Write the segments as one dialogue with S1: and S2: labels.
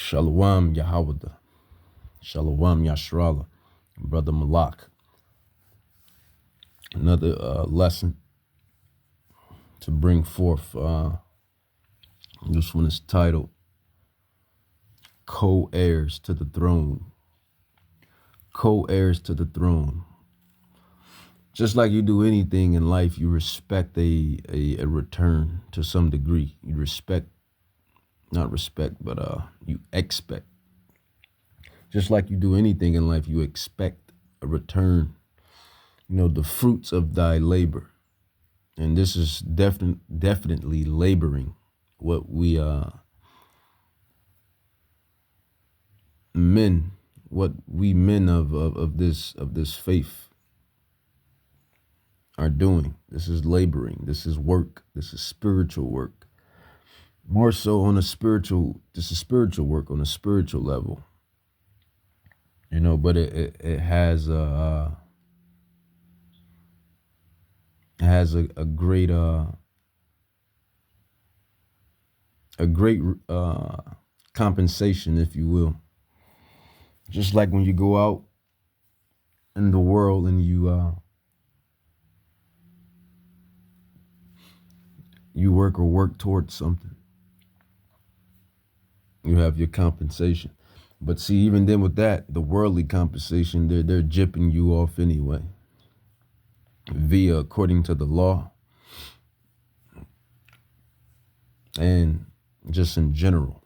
S1: Shalom Yahawada. Shalom Yashrala. Brother Malak. Another lesson to bring forth. This one is titled Co-Heirs to the Throne. Co-heirs to the throne. Just like you do anything in life, you respect a return to some degree. You respect, not respect, but you expect. Just like you do anything in life, you expect a return. You know, the fruits of thy labor. And this is definitely laboring what we men of this faith are doing. This is laboring. This is work. This is spiritual work. More so on this is spiritual work on a spiritual level. You know, but it has a great compensation, if you will. Just like when you go out in the world and you work towards something, you have your compensation. But see, even then with that, the worldly compensation, they're jipping you off anyway, according to the law and just in general.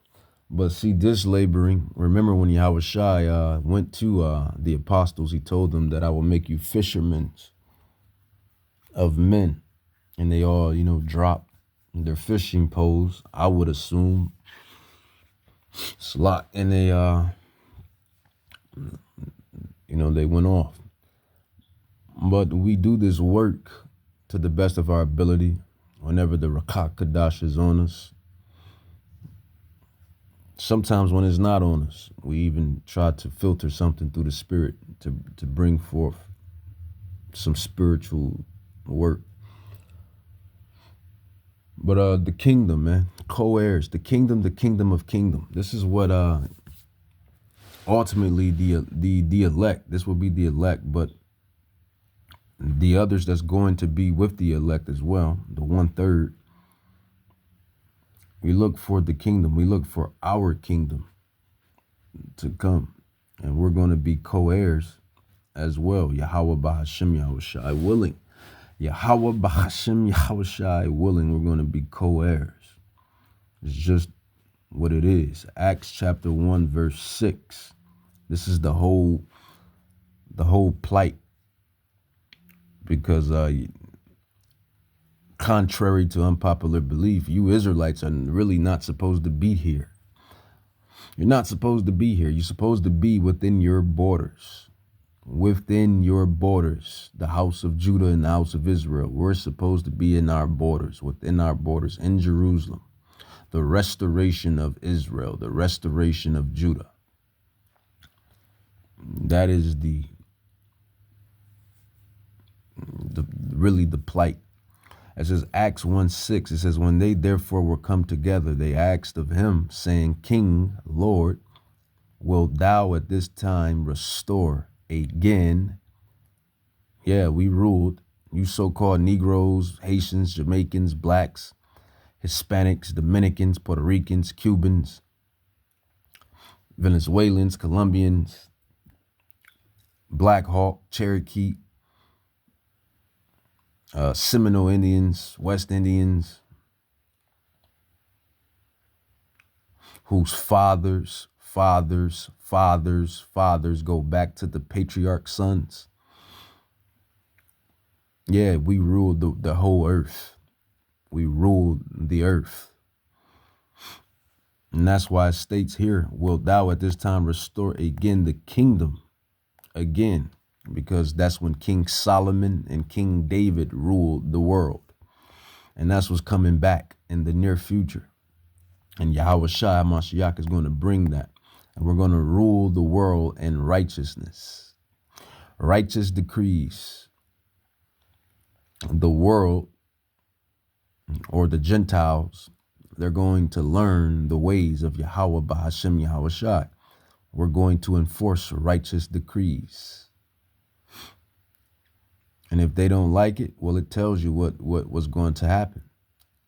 S1: But see, this laboring, remember when Yahushua went to the apostles, he told them that I will make you fishermen of men. And they all, dropped their fishing poles, I would assume. Slot. And they, they went off. But we do this work to the best of our ability whenever the Rakak Kadash is on us. Sometimes when it's not on us, we even try to filter something through the spirit to bring forth some spiritual work. But the kingdom, man, co-heirs, the kingdom of kingdom. This is what ultimately the elect, this will be the elect, but the others that's going to be with the elect as well, the 1/3. We look for the kingdom. We look for our kingdom to come. And we're going to be co-heirs as well. Yahweh Bahashim Yahushai willing. Yahweh Bahashim Yahushai willing. We're going to be co-heirs. It's just what it is. Acts chapter 1 verse 6. This is the whole plight. Because contrary to unpopular belief, you Israelites are really not supposed to be here. You're not supposed to be here. You're supposed to be within your borders. Within your borders, the house of Judah and the house of Israel. We're supposed to be in our borders, within our borders, in Jerusalem. The restoration of Israel, the restoration of Judah. That is really the plight. It says Acts 1:6, it says, when they therefore were come together, they asked of him, saying, King, Lord, wilt thou at this time restore again? Yeah, we ruled. You so-called Negroes, Haitians, Jamaicans, blacks, Hispanics, Dominicans, Puerto Ricans, Cubans, Venezuelans, Colombians, Black Hawk, Cherokee, Seminole Indians, West Indians, whose fathers go back to the patriarch sons. Yeah, we ruled the whole earth. We ruled the earth. And that's why it states here, wilt thou at this time restore again the kingdom? Again. Because that's when King Solomon and King David ruled the world. And that's what's coming back in the near future. And Yahushua Mashiach is going to bring that. And we're going to rule the world in righteousness. Righteous decrees. The world, or the Gentiles, they're going to learn the ways of Yahweh Bahashem Yahweh Shai. We're going to enforce righteous decrees. And if they don't like it, well, it tells you what was going to happen.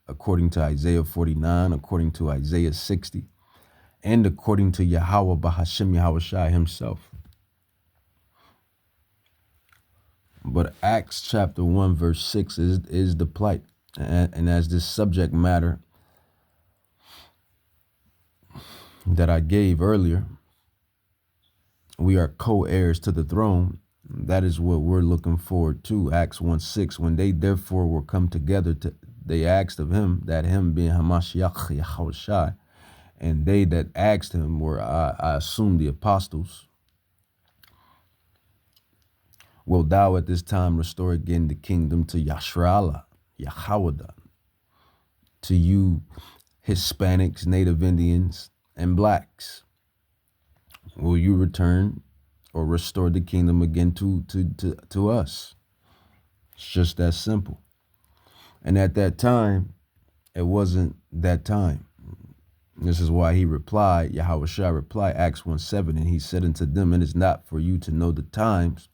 S1: According to Isaiah 49, according to Isaiah 60, and according to Yahweh Bahashem Yahweh Shai himself. But Acts chapter 1, verse 6 is the plight. And as this subject matter that I gave earlier, we are co-heirs to the throne. That is what we're looking forward to. Acts 1:6. When they therefore were come together, they asked of him, that him being Hamashiach Yahweh Shai, and they that asked him were, I assume, the apostles. Will thou at this time restore again the kingdom to Yashra'Allah, Yahweh, to you Hispanics, Native Indians, and blacks? Will you return or restore the kingdom again to us? It's just that simple. And at that time, it wasn't that time. This is why he replied, Yahweh Shai replied, Acts 1:7, and he said unto them, it is not for you to know the times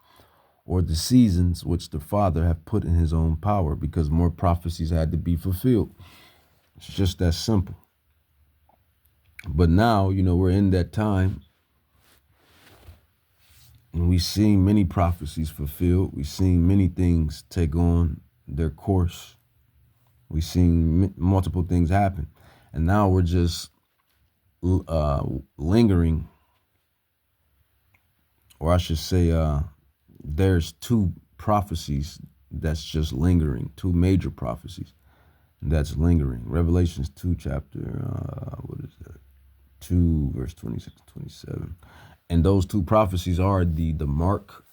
S1: or the seasons which the Father hath put in his own power, because more prophecies had to be fulfilled. It's just that simple. But now, we're in that time, and we've seen many prophecies fulfilled. We've seen many things take on their course. We've seen multiple things happen. And now we're just lingering, or I should say, there's two prophecies that's just lingering, two major prophecies that's lingering. Revelations 2 chapter, 2 verse 26 to 27. And those two prophecies are the Mark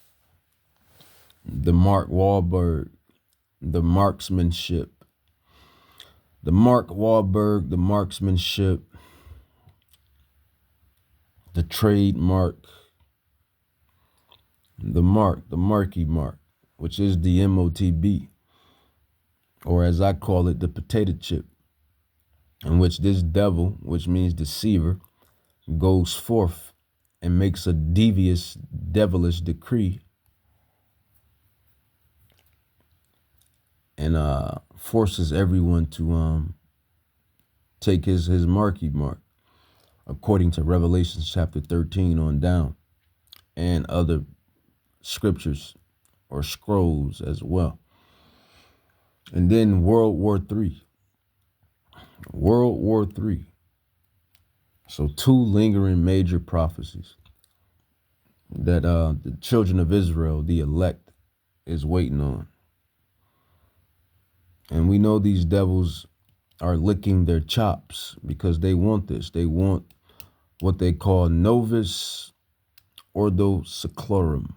S1: Wahlberg, the marksmanship. The Mark Wahlberg, the marksmanship, the trademark, the marquee mark, which is the MOTB, or as I call it, the potato chip, in which this devil, which means deceiver, goes forth and makes a devious, devilish decree and forces everyone to take his marquee mark, according to Revelation chapter 13 on down, and other scriptures or scrolls as well. And then World War III. So two lingering major prophecies that the children of Israel, the elect, is waiting on. And we know these devils are licking their chops because they want this. They want what they call Novus Ordo Seclorum,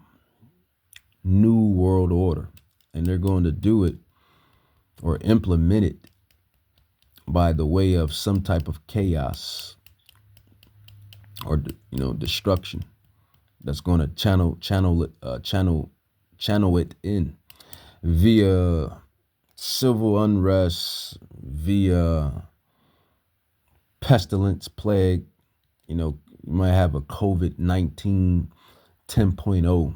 S1: New World Order. And they're going to do it or implement it by the way of some type of chaos or, destruction that's going to channel it in via civil unrest, via pestilence, plague. You might have a COVID-19 10.0.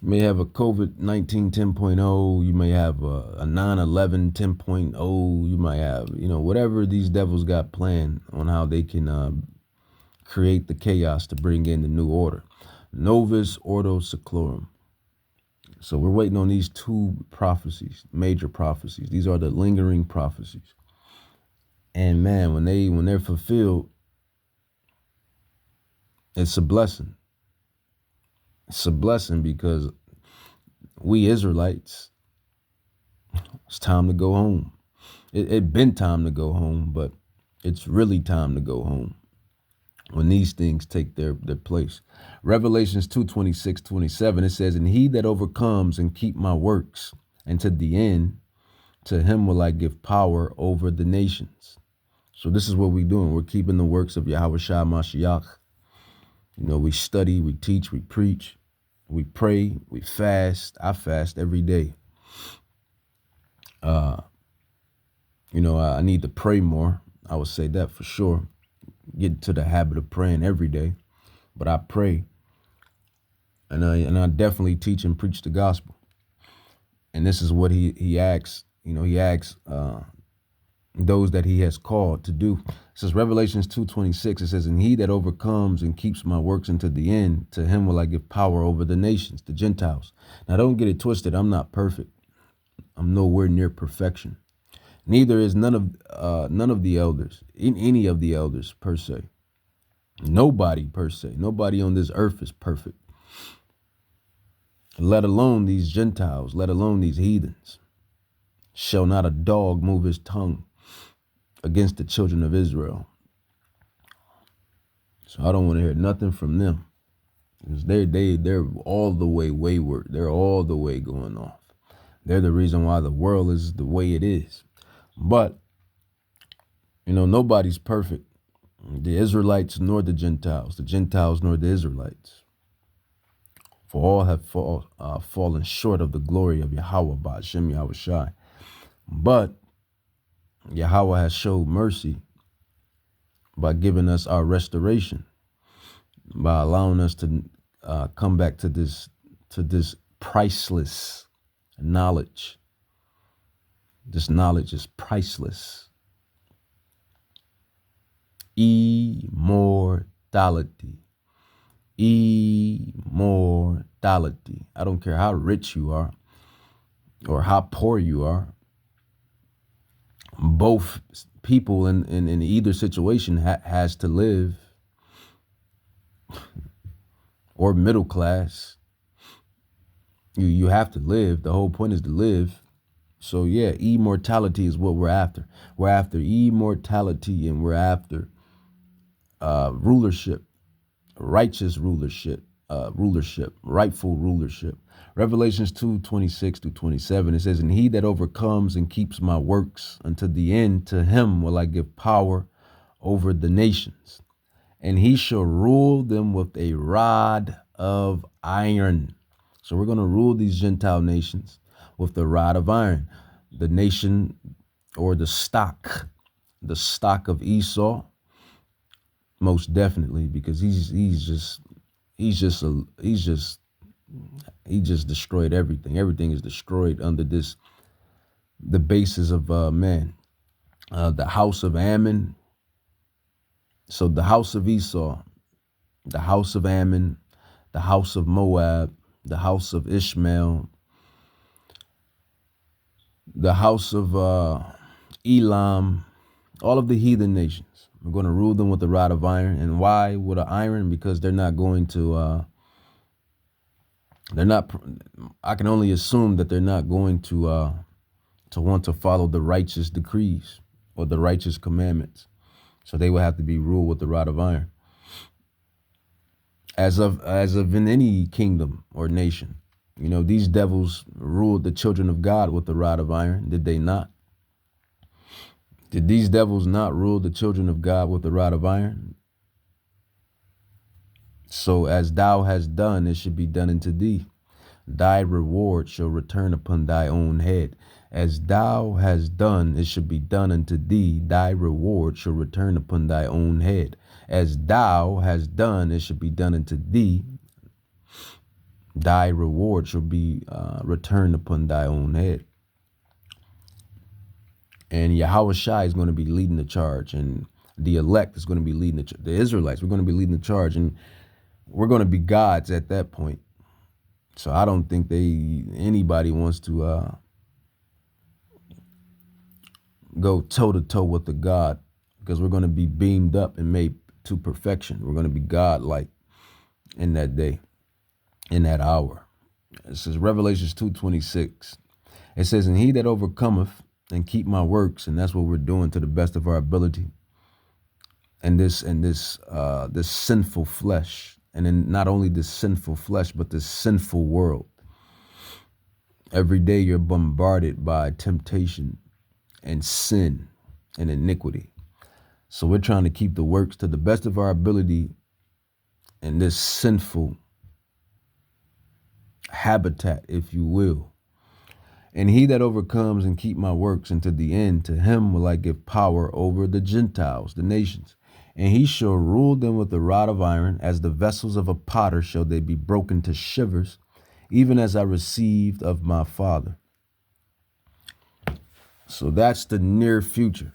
S1: You may have a COVID-19 10.0. You may have a 9/11 10.0. You might have, whatever these devils got planned on how they can create the chaos to bring in the new order. Novus Ordo Seclorum. So we're waiting on these two prophecies, major prophecies. These are the lingering prophecies. And man, when they're fulfilled, it's a blessing. It's a blessing because we Israelites, it's time to go home. It been time to go home, but it's really time to go home when these things take their place. Revelations 2:26-27, it says, and he that overcomes and keep my works, and to the end, to him will I give power over the nations. So this is what we're doing. We're keeping the works of Yahweh Shai Mashiach. We study, we teach, we preach, we pray, we fast. I fast every day. I need to pray more. I would say that for sure. Get into the habit of praying every day. But I pray, and I definitely teach and preach the gospel. And this is what he asks. He asks those that he has called to do. It says Revelations 2:26. It says, "And he that overcomes and keeps my works unto the end, to him will I give power over the nations, the Gentiles." Now, don't get it twisted. I'm not perfect. I'm nowhere near perfection. Neither is none of the elders, any of the elders per se. Nobody per se. Nobody on this earth is perfect. Let alone these Gentiles, let alone these heathens. Shall not a dog move his tongue against the children of Israel? So I don't want to hear nothing from them. Because they're all the way wayward. They're all the way going off. They're the reason why the world is the way it is. But, nobody's perfect. The Israelites nor the Gentiles nor the Israelites. For all have fallen short of the glory of Yahweh Ba'ashem Yahushai. But Yahweh has showed mercy by giving us our restoration, by allowing us to come back to this priceless knowledge. This knowledge is priceless. Immortality. Immortality. I don't care how rich you are or how poor you are. Both people in either situation has to live, or middle class. You have to live. The whole point is to live. So yeah, immortality is what we're after. We're after immortality, and we're after rulership, righteous rulership, rightful rulership. Revelations 2:26-27, it says, "And he that overcomes and keeps my works unto the end, to him will I give power over the nations, and he shall rule them with a rod of iron." So we're going to rule these Gentile nations with the rod of iron. The nation, or the stock of Esau, most definitely, because he just destroyed everything. Everything is destroyed under the basis of man. The house of Ammon. So the house of Esau, the house of Ammon, the house of Moab, the house of Ishmael, the house of Elam, all of the heathen nations. We're going to rule them with a rod of iron. And why with an iron? Because they're not going to, I can only assume that they're not going to want to follow the righteous decrees or the righteous commandments. So they will have to be ruled with the rod of iron. As of in any kingdom or nation, these devils ruled the children of God with the rod of iron. Did they not? Did these devils not rule the children of God with the rod of iron? So as thou hast done, it should be done unto thee. Thy reward shall return upon thy own head. As thou hast done, it should be done unto thee. Thy reward shall return upon thy own head. As thou hast done, it should be done unto thee. Thy reward shall be returned upon thy own head. And Yahushua is going to be leading the charge, and the elect is going to be leading the Israelites. We're going to be leading the charge, and we're going to be gods at that point. So I don't think anybody wants to go toe to toe with the God, because we're going to be beamed up and made to perfection. We're going to be God-like in that day, in that hour. It says Revelations 2:26. It says, "And he that overcometh and keep my works," and that's what we're doing to the best of our ability. And this sinful flesh, and then not only this sinful flesh, but this sinful world. Every day you're bombarded by temptation and sin and iniquity. So we're trying to keep the works to the best of our ability in this sinful habitat, if you will. And he that overcomes and keep my works unto the end, to him will I give power over the Gentiles, the nations. And he shall rule them with a rod of iron, as the vessels of a potter shall they be broken to shivers, even as I received of my Father. So that's the near future.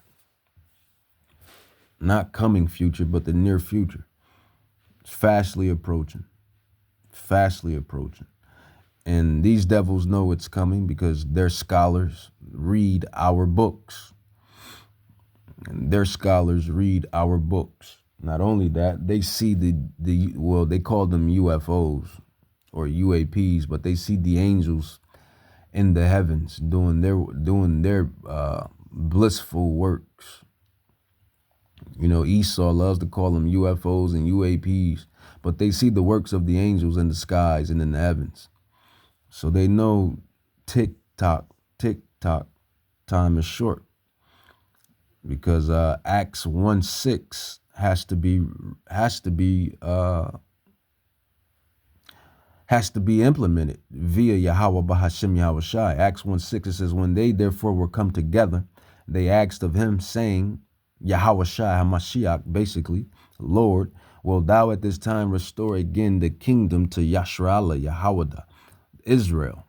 S1: Not coming future, but the near future. It's fastly approaching. Fastly approaching. And these devils know it's coming because their scholars read our books. And their scholars read our books. Not only that, they see well, they call them UFOs or UAPs, but they see the angels in the heavens doing their blissful works. You know, Esau loves to call them UFOs and UAPs, but they see the works of the angels in the skies and in the heavens. So they know tick tock, time is short. Because Acts 1:6 has to be implemented via Yahweh Bahashim Yahushai. Acts 1:6, it says, when they therefore were come together, they asked of him, saying, Yahushai HaMashiach, basically, Lord, will thou at this time restore again the kingdom to Yashra'Allah, Yahweh, Israel?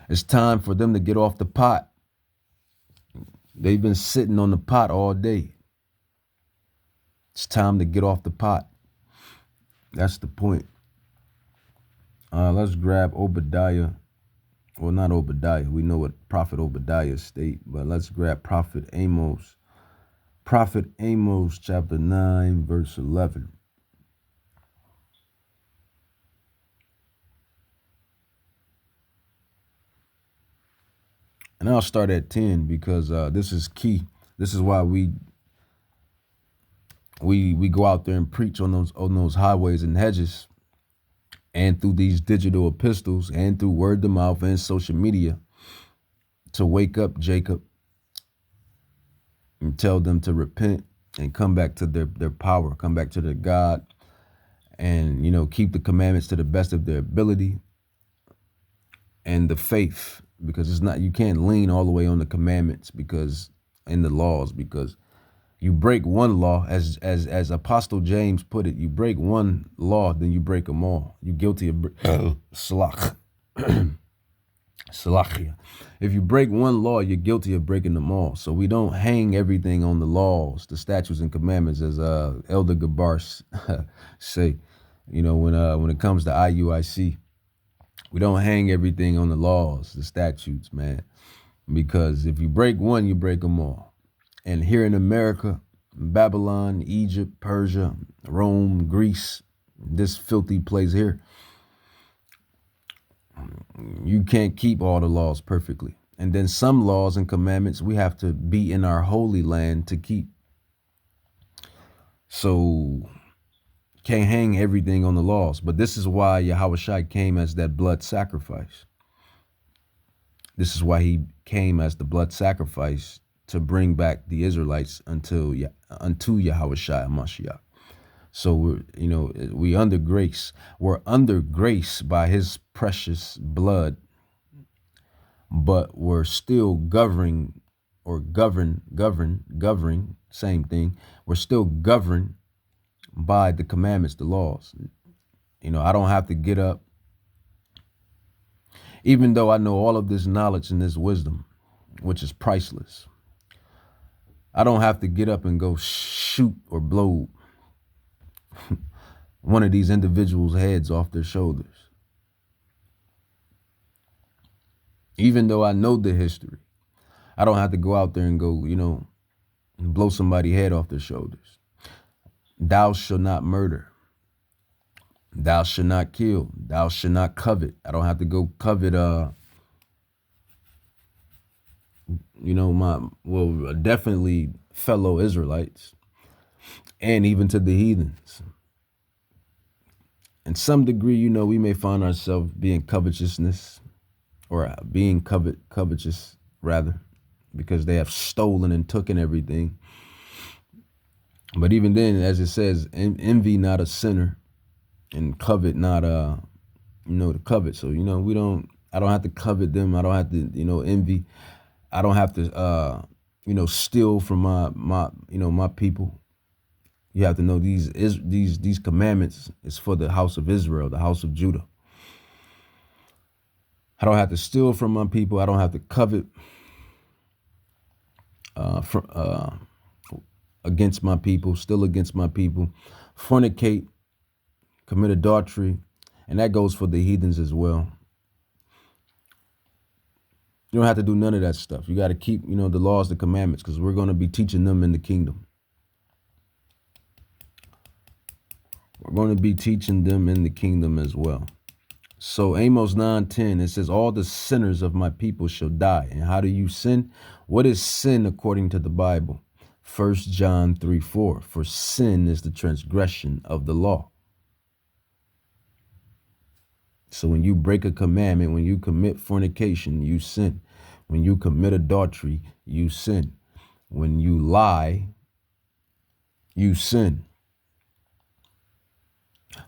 S1: It's time for them to get off the pot. They've been sitting on the pot all day. It's time to get off the pot. That's the point. Let's grab Obadiah. Well, not Obadiah. We know what Prophet Obadiah state, but let's grab Prophet Amos. Prophet Amos chapter 9, verse 11. And I'll start at 10 because this is key. This is why we go out there and preach on those highways and hedges, and through these digital epistles and through word of mouth and social media, to wake up Jacob and tell them to repent and come back to their power, come back to their God, and, you know, keep the commandments to the best of their ability, and the faith, because it's not, you can't lean all the way on the commandments because in the laws, because you break one law, as Apostle James put it, you break one law, then you break them all. You're guilty of salachia. If you break one law, you're guilty of breaking them all. So we don't hang everything on the laws, the statutes and commandments, as Elder Gabar say. You know, when it comes to IUIC, we don't hang everything on the laws, the statutes, man, because if you break one, you break them all. And here in America, Babylon, Egypt, Persia, Rome, Greece, this filthy place here, you can't keep all the laws perfectly. And then some laws and commandments we have to be in our holy land to keep. So can't hang everything on the laws. But this is why Yahushua came as that blood sacrifice. This is why he came as the blood sacrifice, to bring back the Israelites unto Yahushua Mashiach. So we under grace. We're under grace by his precious blood, but we're still governing, same thing. We're still governed by the commandments, the laws. I don't have to get up, even though I know all of this knowledge and this wisdom, which is priceless. I don't have to get up and go shoot or blow one of these individuals' heads off their shoulders. Even though I know the history, I don't have to go out there and go, blow somebody's head off their shoulders. Thou shalt not murder. Thou shalt not kill. Thou shalt not covet. I don't have to go covet, definitely fellow Israelites, and even to the heathens. In some degree, we may find ourselves being covetousness, or being covetous rather, because they have stolen and taken everything. But even then, as it says, envy not a sinner, and covet not to covet. So, I don't have to covet them. I don't have to, envy. I don't have to, steal from my people. You have to know these commandments is for the house of Israel, the house of Judah. I don't have to steal from my people. I don't have to covet against my people, still against my people, fornicate, commit adultery, and that goes for the heathens as well. You don't have to do none of that stuff. You got to keep, the laws, the commandments, because we're going to be teaching them in the kingdom. We're going to be teaching them in the kingdom as well. So Amos 9:10, it says, all the sinners of my people shall die. And how do you sin? What is sin according to the Bible? 1 John 3:4, for sin is the transgression of the law. So when you break a commandment, when you commit fornication, you sin. When you commit adultery, you sin. When you lie, you sin.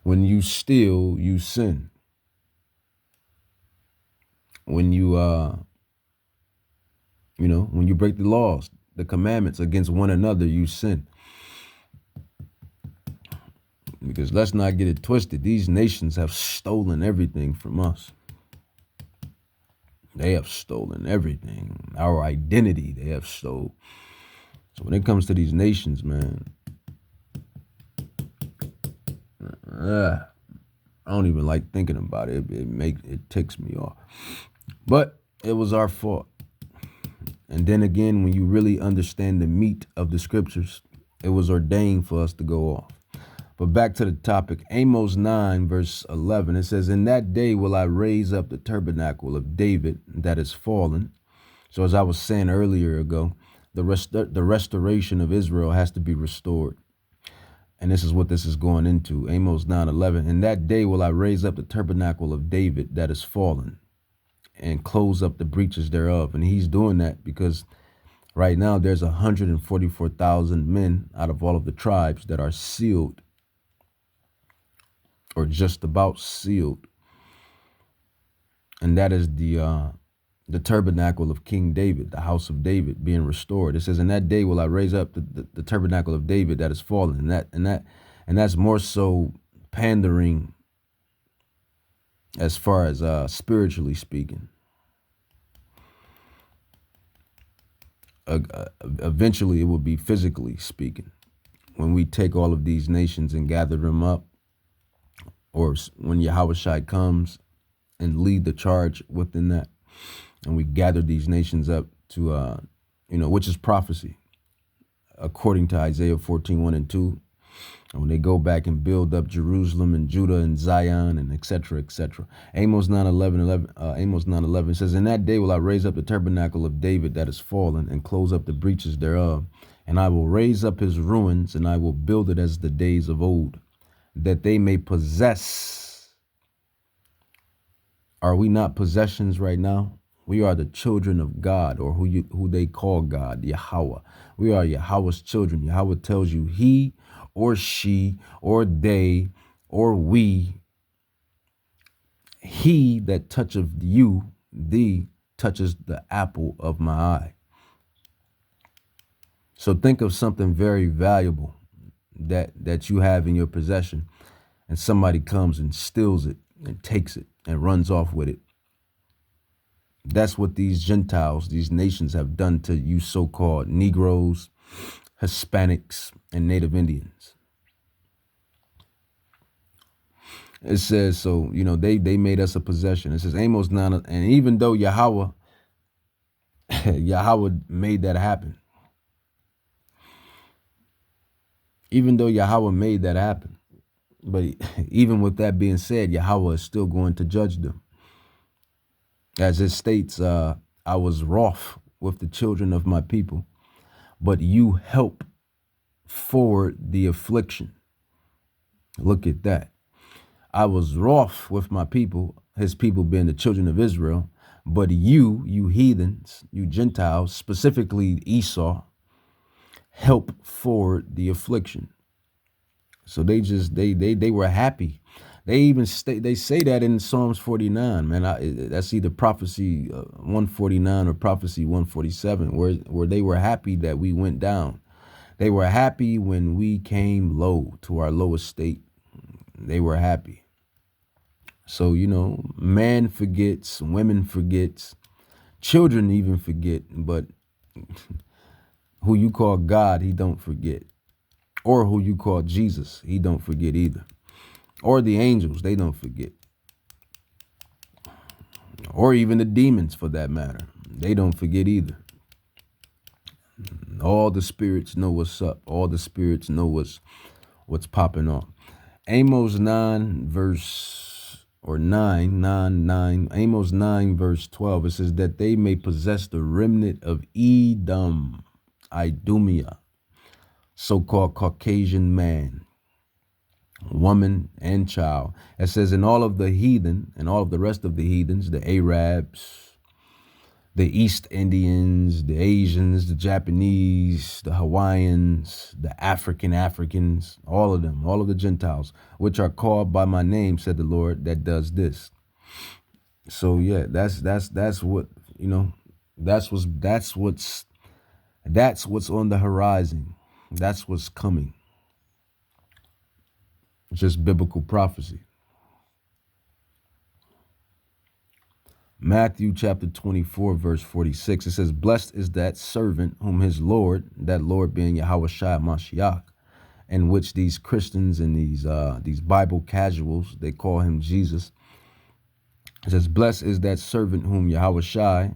S1: When you steal, you sin. When you, when you break the laws, the commandments against one another, you sin. Because let's not get it twisted. These nations have stolen everything from us. They have stolen everything. Our identity, they have stolen. So when it comes to these nations, man, I don't even like thinking about it. It ticks me off. But it was our fault. And then again, when you really understand the meat of the scriptures, it was ordained for us to go off. But back to the topic, Amos 9, verse 11, it says, in that day will I raise up the tabernacle of David that is fallen. So as I was saying earlier ago, the restoration of Israel has to be restored. And this is what this is going into, Amos 9:11. In that day will I raise up the tabernacle of David that is fallen and close up the breaches thereof. And he's doing that because right now there's 144,000 men out of all of the tribes that are sealed or just about sealed. And that is the tabernacle of King David, the house of David being restored. It says, in that day will I raise up the tabernacle of David that is fallen. And that's more so pandering as far as spiritually speaking. Eventually it will be physically speaking. When we take all of these nations and gather them up, or when Yahushua comes and lead the charge within that, and we gather these nations up to, which is prophecy, according to Isaiah 14:1 and 2. And when they go back and build up Jerusalem and Judah and Zion and et cetera, et cetera. Amos 9:11 says, in that day will I raise up the tabernacle of David that is fallen and close up the breaches thereof. And I will raise up his ruins and I will build it as the days of old, that they may possess. Are we not possessions right now? We are the children of God, or who they call God, Yahweh. We are Yahweh's children. Yahweh tells you he or she or they or we, he that toucheth you, thee touches the apple of my eye. So think of something very valuable that you have in your possession, and somebody comes and steals it and takes it and runs off with it. That's what these Gentiles, these nations have done to you so-called Negroes, Hispanics, and Native Indians. It says, so, they made us a possession. It says Amos 9, and even though Yahweh made that happen, but even with that being said, Yahweh is still going to judge them. As it states, I was wroth with the children of my people, but you help forward the affliction. Look at that. I was wroth with my people, his people being the children of Israel, but you heathens, you Gentiles, specifically Esau, help forward the affliction. So they were happy They say that in Psalms 49, man. That's either prophecy 149 or prophecy 147, where they were happy that we went down. They were happy when we came low to our lowest state. They were happy. So, man forgets, women forgets, children even forget, but who you call God, he don't forget. Or who you call Jesus, he don't forget either. Or the angels, they don't forget. Or even the demons, for that matter, they don't forget either. All the spirits know what's up. All the spirits know what's popping off. Amos 9 verse or 9, Amos 9 verse 12, it says that they may possess the remnant of Edom, Idumea, so-called Caucasian man, woman, and child. It says, and all of the heathen and all of the rest of the heathens, the Arabs, the East Indians, the Asians, the Japanese, the Hawaiians, the Africans, all of them, all of the Gentiles, which are called by my name, said the Lord, that does this. So yeah, that's what, that's what's on the horizon. That's what's coming. Just biblical prophecy. Matthew chapter 24, verse 46, it says, blessed is that servant whom his Lord, that Lord being Yahawashi Mashiach, and which these Christians and these Bible casuals, they call him Jesus. It says, blessed is that servant whom Yahawashi,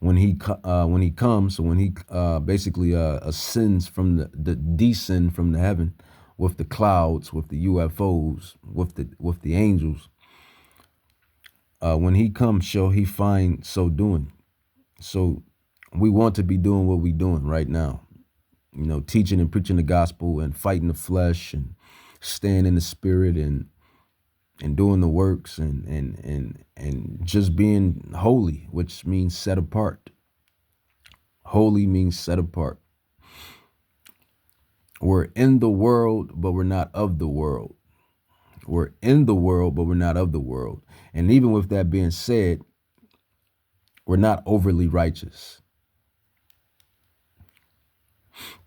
S1: when he comes, so when he basically ascends from the descend from the heaven with the clouds, with the UFOs, with the angels. When he comes, shall he find so doing. So we want to be doing what we're doing right now, teaching and preaching the gospel and fighting the flesh and staying in the spirit and doing the works and just being holy, which means set apart. Holy means set apart. We're in the world, but we're not of the world. We're in the world, but we're not of the world. And even with that being said, we're not overly righteous.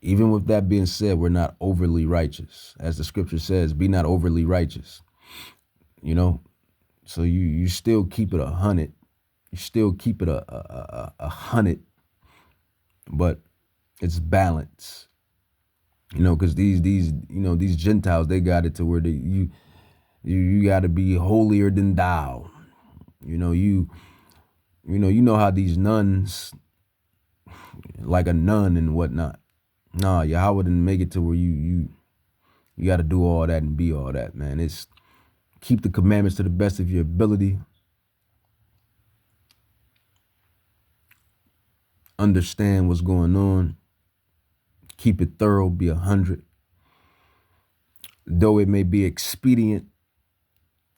S1: Even with that being said, we're not overly righteous. As the scripture says, be not overly righteous. So you still keep it 100. You still keep it a 100, but it's balance. Because these Gentiles, they got it to where you got to be holier than thou. You know how these nuns, like a nun and whatnot. Nah, Yahweh didn't make it to where you got to do all that and be all that, man. It's keep the commandments to the best of your ability. Understand what's going on. Keep it thorough, be 100. Though it may be expedient,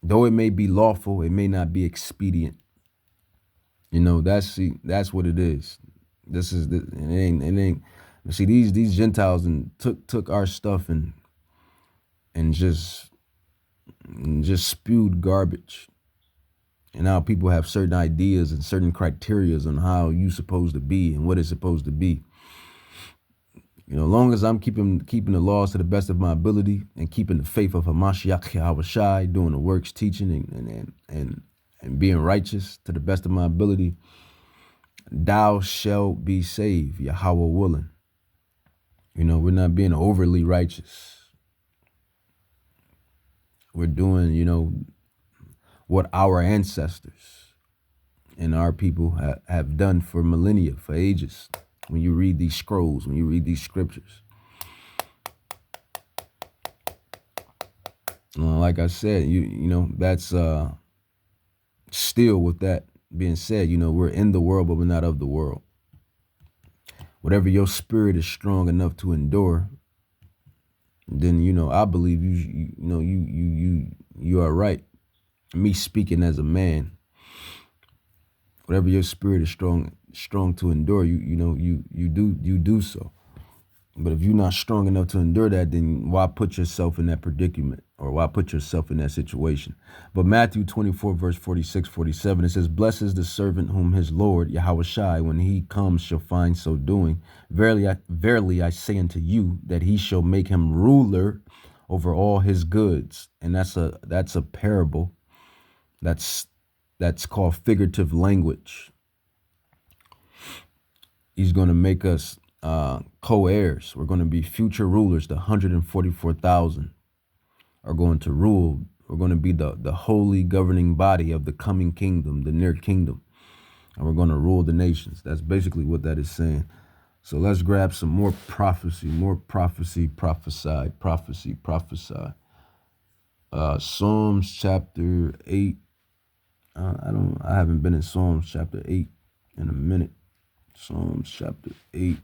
S1: though it may be lawful, it may not be expedient. That's what it is. This is it ain't. See, these Gentiles and took our stuff and just spewed garbage. And now people have certain ideas and certain criterias on how you supposed to be and what it's supposed to be. As long as I'm keeping the laws to the best of my ability and keeping the faith of Hamashiach Yahawashi, doing the works, teaching and being righteous to the best of my ability, thou shalt be saved, Yahweh willing. We're not being overly righteous. We're doing, what our ancestors and our people have done for millennia, for ages. When you read these scrolls, when you read these scriptures. Like I said, that's still with that being said, we're in the world, but we're not of the world. Whatever your spirit is strong enough to endure, then, I believe you are right. Me speaking as a man, whatever your spirit is strong to endure, you do so. But if you're not strong enough to endure that, then why put yourself in that predicament, or why put yourself in that situation? But Matthew 24, verse 46, 47, it says, blessed is the servant whom his Lord, Yahweh Shai, when he comes, shall find so doing. Verily I say unto you, that he shall make him ruler over all his goods. And that's a parable. That's called figurative language. He's going to make us co-heirs. We're going to be future rulers. The 144,000 are going to rule. We're going to be the holy governing body of the coming kingdom, the near kingdom. And we're going to rule the nations. That's basically what that is saying. So let's grab some more prophecy, prophesied, prophecy. Psalms chapter 8. I haven't been in Psalms chapter 8 in a minute. Psalms chapter 8.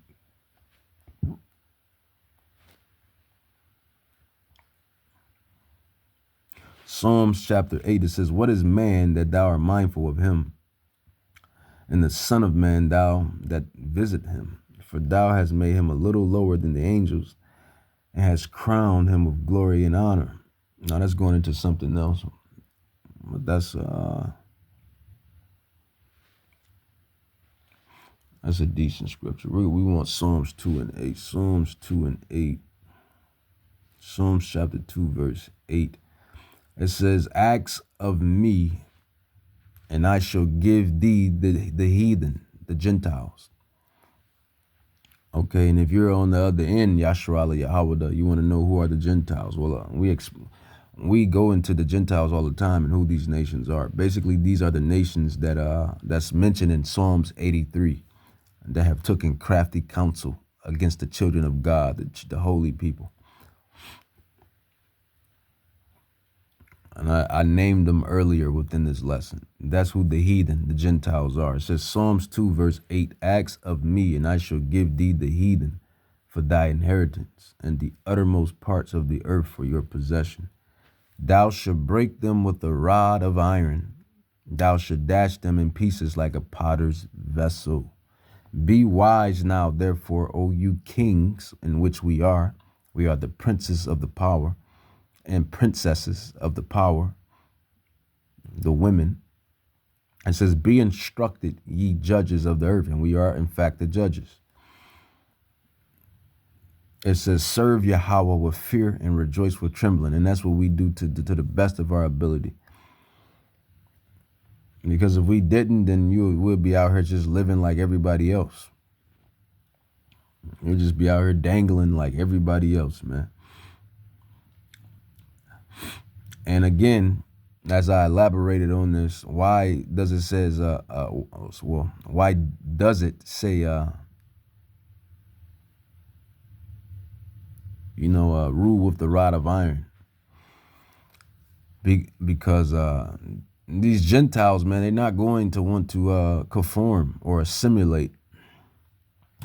S1: Psalms chapter 8, it says, what is man that thou art mindful of him, and the son of man thou that visit him? For thou hast made him a little lower than the angels, and hast crowned him with glory and honor. Now that's going into something else, but that's a decent scripture. We want Psalms 2 and 8. Psalms 2 and 8. Psalms chapter 2, verse 8. It says, ask of me, and I shall give thee the heathen, the Gentiles. Okay, and if you're on the other end, Yasharala Yahweh, you want to know who are the Gentiles. Well, we go into the Gentiles all the time and who these nations are. Basically, these are the nations that's mentioned in Psalms 83 that have taken crafty counsel against the children of God, the holy people. And I named them earlier within this lesson. That's who the heathen, the Gentiles are. It says Psalms 2, verse 8, ask of me, and I shall give thee the heathen for thy inheritance, and the uttermost parts of the earth for your possession. Thou shalt break them with a rod of iron. Thou shalt dash them in pieces like a potter's vessel. Be wise now, therefore, O you kings, in which we are. We are the princes of the power and princesses of the power, the women. It says, be instructed, ye judges of the earth. And we are, in fact, the judges. It says, serve Yahweh with fear and rejoice with trembling. And that's what we do to the best of our ability. Because if we didn't, then you would be out here just living like everybody else. You'll just be out here dangling like everybody else, man. And again, as I elaborated on this, why does it says why does it say rule with the rod of iron? Because these Gentiles, man, they're not going to want to conform or assimilate.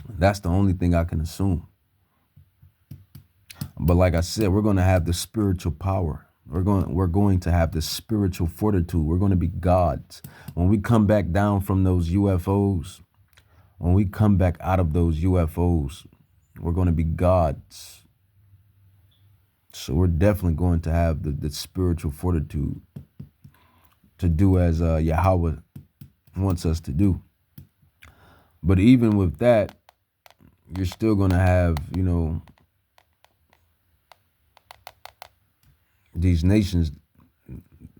S1: That's the only thing I can assume. But like I said, we're going to have the spiritual power. We're going to have the spiritual fortitude. We're going to be gods. When we come back down from those UFOs, when we come back out of those UFOs, we're going to be gods. So we're definitely going to have the spiritual fortitude to do as Yahweh wants us to do. But even with that, you're still going to have, these nations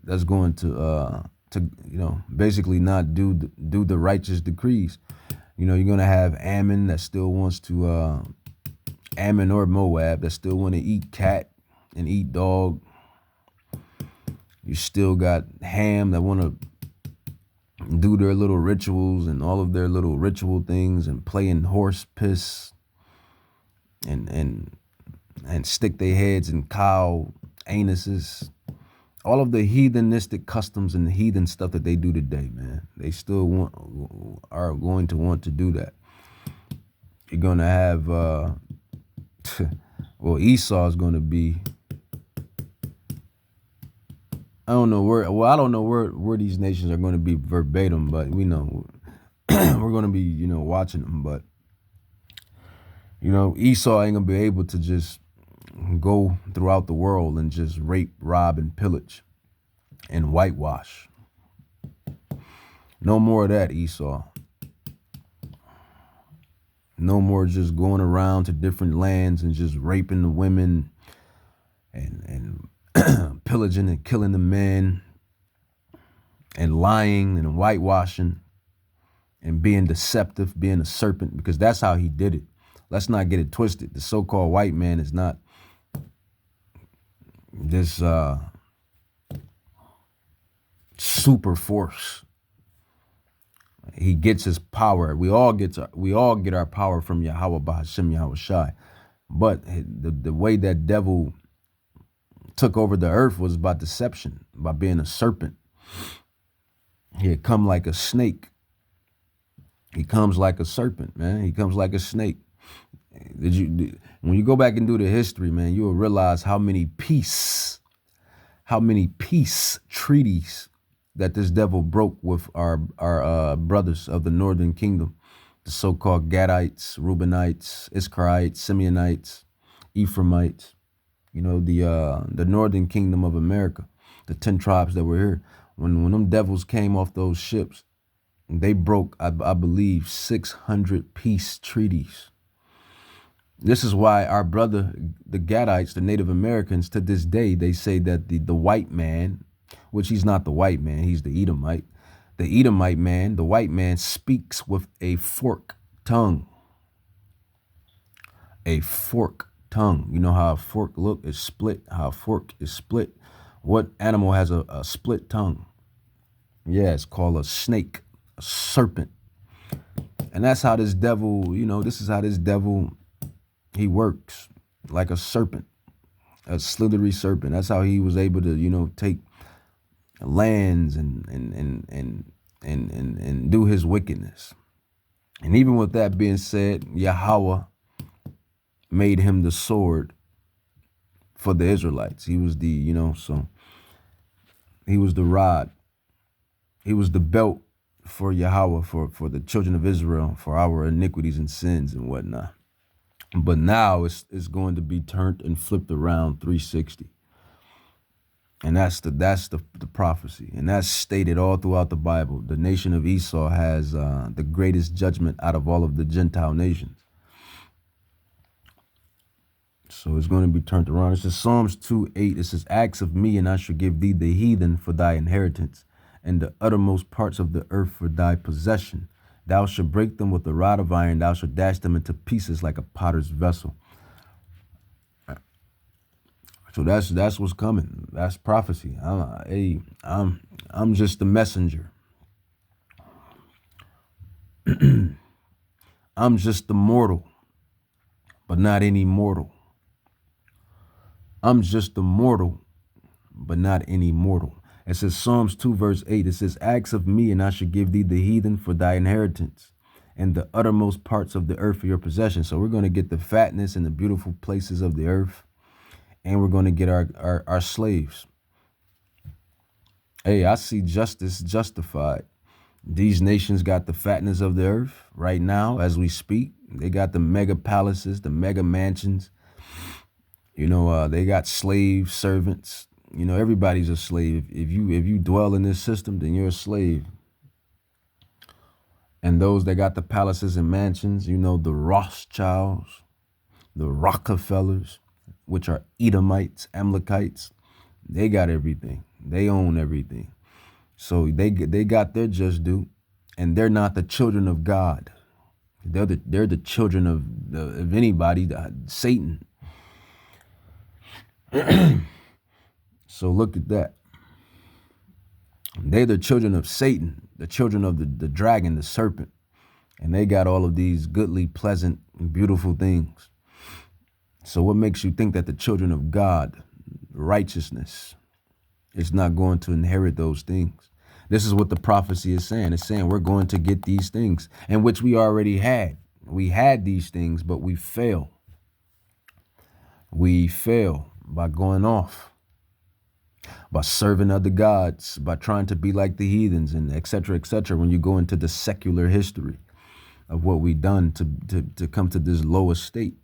S1: that's going to basically not do the righteous decrees. You're going to have Ammon that still wants to, Ammon or Moab that still want to eat cat and eat dog. You still got Ham that want to do their little rituals and all of their little ritual things and play in horse piss and stick their heads in cow anuses. All of the heathenistic customs and the heathen stuff that they do today, man. They still are going to want to do that. You're going to have, Esau is going to be, I don't know where these nations are going to be verbatim, but we know we're going to be, watching them. But You know, Esau ain't gonna be able to just go throughout the world and just rape, rob, and pillage and whitewash. No more of that, Esau. No more just going around to different lands and just raping the women and pillaging and killing the men and lying and whitewashing and being deceptive, being a serpent, because that's how he did it. Let's not get it twisted. The so-called white man is not this super force. He gets his power. We all get our power from Yahweh Bahashem Yahweh Shai. But the way that devil took over the earth was by deception, by being a serpent. He had come like a snake. He comes like a serpent, man. He comes like a snake. When you go back and do the history, man, you will realize how many peace treaties that this devil broke with our brothers of the northern kingdom, the so-called Gadites, Reubenites, Issacharites, Simeonites, Ephraimites, you know, the northern kingdom of America, the 10 tribes that were here. When them devils came off those ships, they broke, I believe, 600 peace treaties. This is why our brother, the Gadites, the Native Americans, to this day, they say that the white man, which he's not the white man, he's the Edomite. The Edomite man, the white man, speaks with a forked tongue. A forked tongue. You know how a fork look is split, how a fork is split. What animal has a split tongue? Yeah, it's called a snake, a serpent. And that's how this devil, you know, this is how this devil, he works like a serpent, a slithery serpent. That's how he was able to, you know, take lands and do his wickedness. And even with that being said, Yahweh made him the sword for the Israelites. He was the, you know, so he was the rod. He was the belt for Yahweh, for the children of Israel, for our iniquities and sins and whatnot. But now it's going to be turned and flipped around 360. And that's the prophecy. And that's stated all throughout the Bible. The nation of Esau has the greatest judgment out of all of the Gentile nations. So it's going to be turned around. It says Psalms 2:8. It says, "Acts of me, and I shall give thee the heathen for thy inheritance, and the uttermost parts of the earth for thy possession. Thou shalt break them with a rod of iron. Thou shalt dash them into pieces like a potter's vessel." So that's what's coming. That's prophecy. I'm just the messenger. I'm just the mortal, but not any mortal. I'm just the mortal, but not any mortal. It says Psalms 2 verse 8. It says, "Acts of me, and I shall give thee the heathen for thy inheritance, and the uttermost parts of the earth for your possession." So we're going to get the fatness and the beautiful places of the earth, and we're going to get our slaves. Hey, I see justice justified. These nations got the fatness of the earth right now as we speak. They got the mega palaces, the mega mansions. You know, they got slave servants. You know, everybody's a slave. If you dwell in this system, then you're a slave. And those that got the palaces and mansions, you know, the Rothschilds, the Rockefellers, which are Edomites, Amalekites, they got everything. They own everything. So they got their just due, and they're not the children of God. They're the children of anybody, Satan. So look at that. They're the children of Satan, the children of the dragon, the serpent. And they got all of these goodly, pleasant, beautiful things. So what makes you think that the children of God, righteousness, is not going to inherit those things? This is what the prophecy is saying. It's saying we're going to get these things, in which we already had. We had these things, but we fail. We fail by going off, by serving other gods, by trying to be like the heathens, and et cetera, when you go into the secular history of what we done to come to this lower state.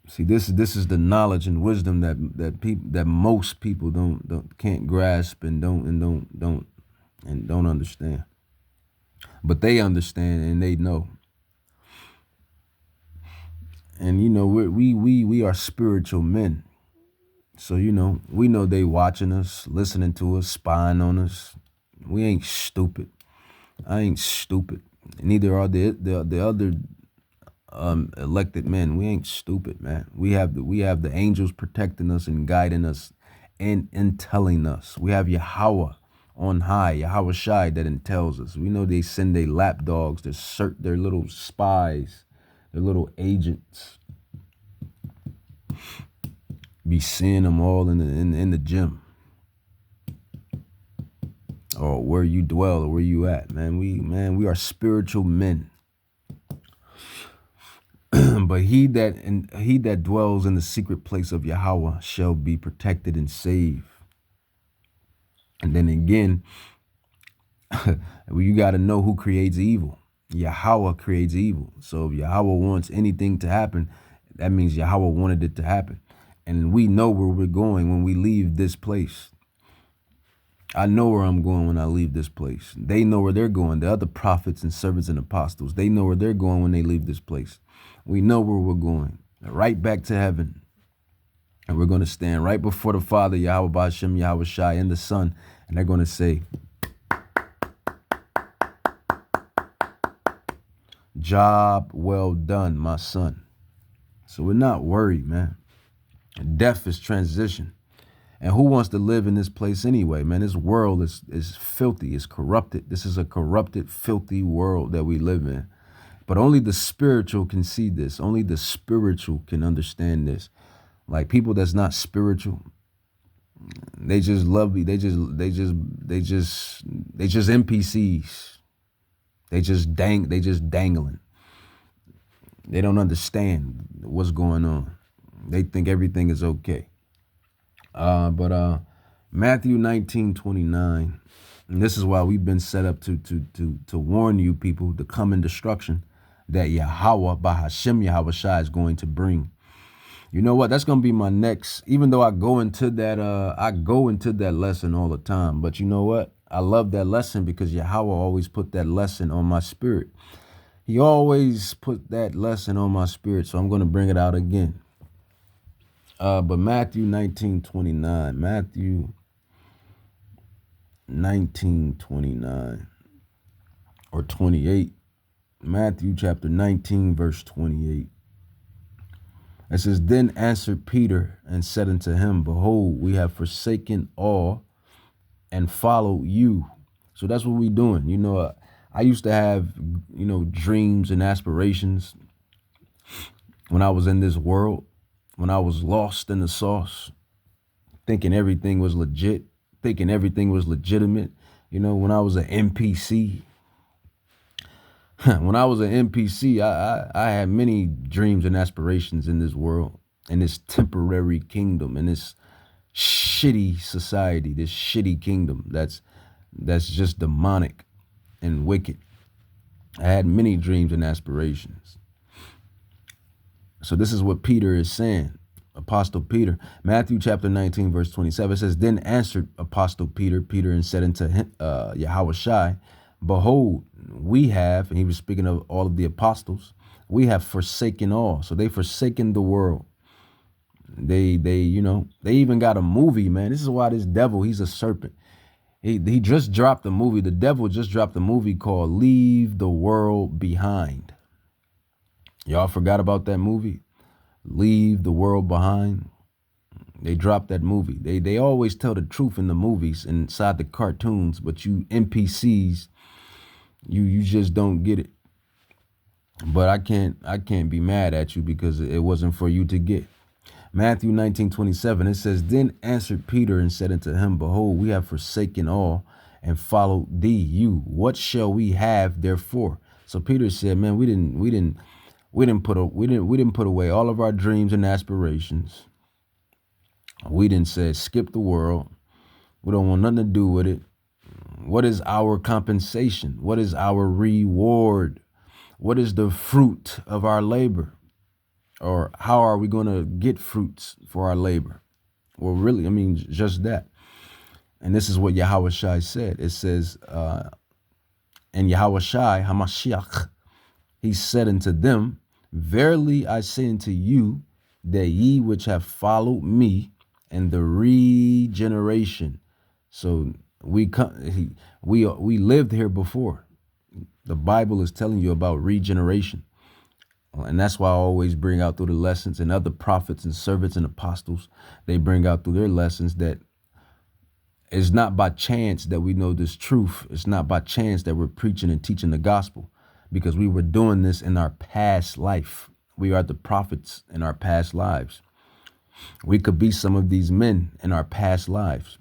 S1: See, this is the knowledge and wisdom that most people can't grasp and don't understand. But they understand and they know. And you know, we are spiritual men. So, you know, we know they watching us, listening to us, spying on us. We ain't stupid. I ain't stupid. Neither are the other elected men. We ain't stupid, man. We have the angels protecting us and guiding us and telling us. We have Yahweh on high, Yahweh Shai, that tells us. We know they send their lapdogs, their little spies, their little agents. Be seeing them all in the gym, or where you dwell, or where you at, man. We are spiritual men. But he that dwells in the secret place of Yahweh shall be protected and saved. And then again, you got to know who creates evil. Yahweh creates evil. So if Yahweh wants anything to happen, that means Yahweh wanted it to happen. And we know where we're going when we leave this place. I know where I'm going when I leave this place. They know where they're going. The other prophets and servants and apostles, they know where they're going when they leave this place. We know where we're going, right back to heaven. And we're going to stand right before the Father, Yahweh Ba'ashem, Yahweh Shai, and the Son. And they're going to say, job well done, my son. So we're not worried, man. Death is transition. And who wants to live in this place anyway, man? This world is filthy, it's corrupted. This is a corrupted, filthy world that we live in. But only the spiritual can see this. Only the spiritual can understand this. Like people that's not spiritual, they just love me. They just NPCs. They just dangling. They don't understand what's going on. They think everything is okay. But Matthew 19:29, and this is why we've been set up to warn you people to come in destruction that Yahweh Ba'ashem Yahweh Shai is going to bring. You know what? That's going to be my next, even though I go into that lesson all the time. But you know what? I love that lesson because Yahweh always put that lesson on my spirit. He always put that lesson on my spirit. So I'm going to bring it out again. But Matthew 19:29, Matthew 19:29 or 28, Matthew chapter 19, verse 28. It says, then answered Peter and said unto him, behold, we have forsaken all and followed you. So that's what we're doing. You know, I used to have, you know, dreams and aspirations when I was in this world, when I was lost in the sauce, thinking everything was legit, thinking everything was legitimate. You know, when I was an NPC. When I was an NPC, I had many dreams and aspirations in this world, in this temporary kingdom, in this shitty society, this shitty kingdom that's just demonic and wicked. I had many dreams and aspirations. So this is what Peter is saying, Apostle Peter. Matthew chapter 19, verse 27 says, then answered Apostle Peter, and said unto him, Yahweh Shai, behold, we have, and he was speaking of all of the apostles, we have forsaken all. So they forsaken the world. They you know, they even got a movie, man. This is why this devil, he's a serpent. He just dropped a movie. The devil just dropped a movie called Leave the World Behind. Y'all forgot about that movie? Leave the World Behind. They dropped that movie. They always tell the truth in the movies, inside the cartoons, but you NPCs, you just don't get it. But I can't be mad at you because it wasn't for you to get. Matthew 19:27, it says, then answered Peter and said unto him, behold, we have forsaken all and followed thee. You, what shall we have therefore? So Peter said, man, we didn't put away all of our dreams and aspirations. We didn't say skip the world. We don't want nothing to do with it. What is our compensation? What is our reward? What is the fruit of our labor? Or how are we going to get fruits for our labor? Well, really, I mean, just that. And this is what Yahweh Shai said. It says, and Yahweh Shai, Hamashiach, he said unto them, verily I say unto you, that ye which have followed me in the regeneration. So we lived here before. The Bible is telling you about regeneration. And that's why I always bring out through the lessons, and other prophets and servants and apostles, they bring out through their lessons that it's not by chance that we know this truth. It's not by chance that we're preaching and teaching the gospel, because we were doing this in our past life. We are the prophets in our past lives. We could be some of these men in our past lives.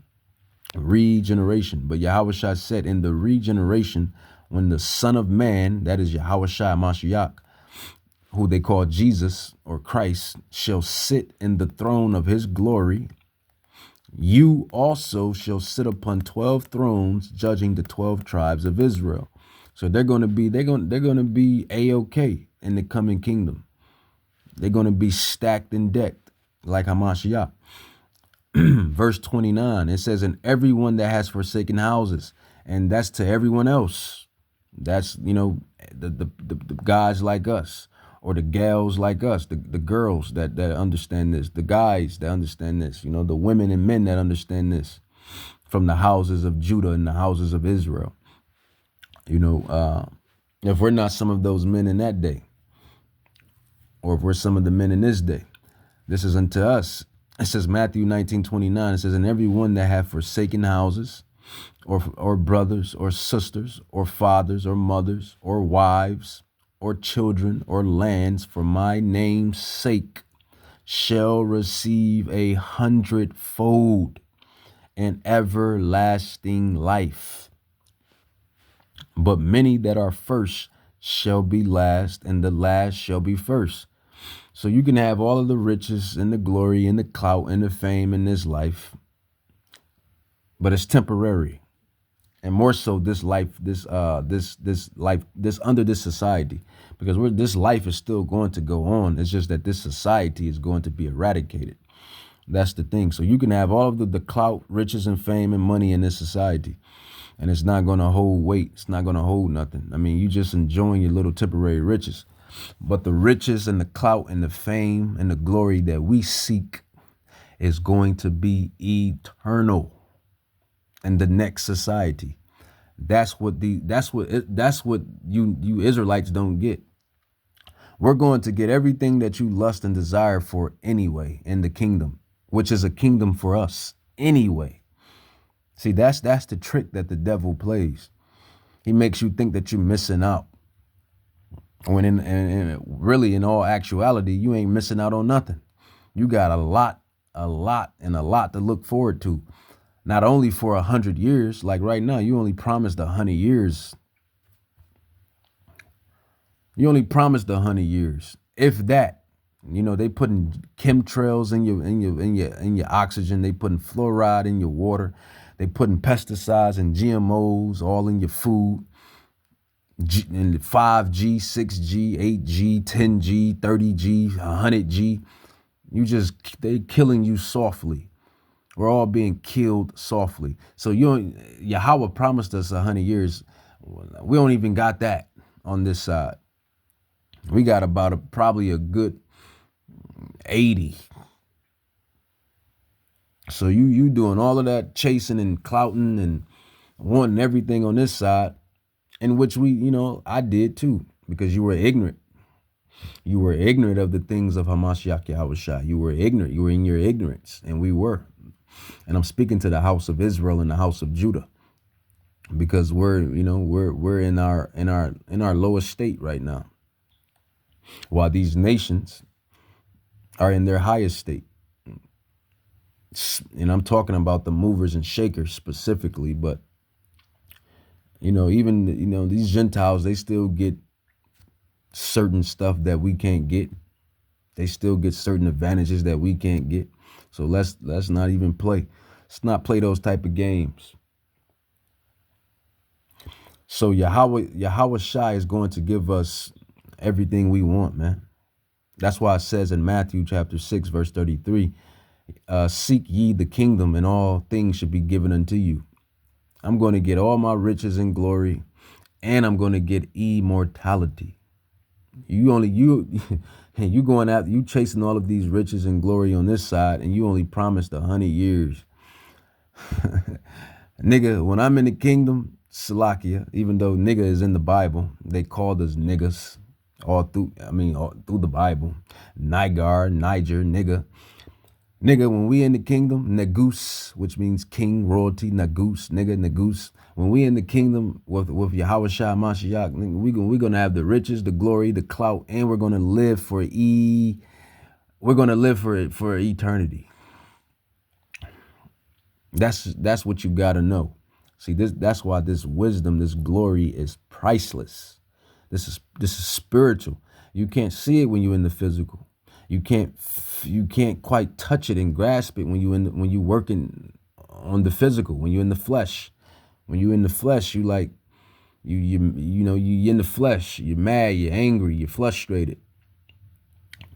S1: Regeneration. But Yahweh Shai said, in the regeneration, when the Son of Man, that is Yahweh Shai Mashiach, who they call Jesus or Christ, shall sit in the throne of his glory, you also shall sit upon 12 thrones, judging the 12 tribes of Israel. So they're going to be A-OK in the coming kingdom. They're going to be stacked and decked like Hamashiach. Verse 29, it says, and everyone that has forsaken houses, and that's to everyone else. That's, the guys like us, or the gals like us, the girls that understand this, the guys that understand this, the women and men that understand this, from the houses of Judah and the houses of Israel. If we're not some of those men in that day, or if we're some of the men in this day, this is unto us. It says Matthew 19:29, it says, and everyone that have forsaken houses, or brothers, or sisters, or fathers, or mothers, or wives, or children, or lands, for my name's sake, shall receive 100-fold in everlasting life. But many that are first shall be last, and the last shall be first. So you can have all of the riches and the glory and the clout and the fame in this life, but it's temporary. And more so this life, this under this society, because this life is still going to go on. It's just that this society is going to be eradicated. That's the thing. So you can have all of the clout, riches, and fame and money in this society, and it's not going to hold weight. It's not going to hold nothing. I mean, you just enjoying your little temporary riches. But the riches and the clout and the fame and the glory that we seek is going to be eternal in the next society. That's what you Israelites don't get. We're going to get everything that you lust and desire for anyway in the kingdom, which is a kingdom for us anyway. See, that's the trick that the devil plays. He makes you think that you're missing out, when really in all actuality, you ain't missing out on nothing. You got a lot to look forward to. Not only for 100 years, like right now, you only promised 100 years. You only promised 100 years, if that. They putting chemtrails in your oxygen. They putting fluoride in your water. They putting pesticides and GMOs all in your food. And 5G, 6G, 8G, 10G, 30G, 100G. They killing you softly. We're all being killed softly. So Yahweh promised us 100 years. We don't even got that on this side. We got about probably a good 80. So you doing all of that chasing and clouting and wanting everything on this side, in which I did too, because you were ignorant. You were ignorant of the things of Hamashiach Yahweh Shai. You were ignorant. You were in your ignorance, and we were. And I'm speaking to the house of Israel and the house of Judah, because we're in our lowest state right now, while these nations are in their highest state. And I'm talking about the movers and shakers specifically, but even these Gentiles, they still get certain stuff that we can't get. They still get certain advantages that we can't get. So let's not even play. Let's not play those type of games. So Yahweh Shai is going to give us everything we want, man. That's why it says in Matthew chapter 6, verse 33, seek ye the kingdom and all things should be given unto you. I'm going to get all my riches and glory, and I'm going to get immortality. You going after, you chasing all of these riches and glory on this side, and you only promised 100 years. Nigga, when I'm in the kingdom, Salakia, even though nigga is in the Bible, they called us niggas all through the Bible. Nigar, Niger, nigga. Nigga, when we in the kingdom, Negus, which means king, royalty, Negus, nigga, Negus. When we in the kingdom with Yahweh Shai Mashiach, we're gonna have the riches, the glory, the clout, and we're gonna live for eternity. That's what you gotta know. See, that's why this wisdom, this glory is priceless. This is spiritual. You can't see it when you're in the physical. You can't quite touch it and grasp it when you working on the physical, when you're in the flesh. When you're in the flesh, you like you're in the flesh, you're mad, you're angry, you're frustrated.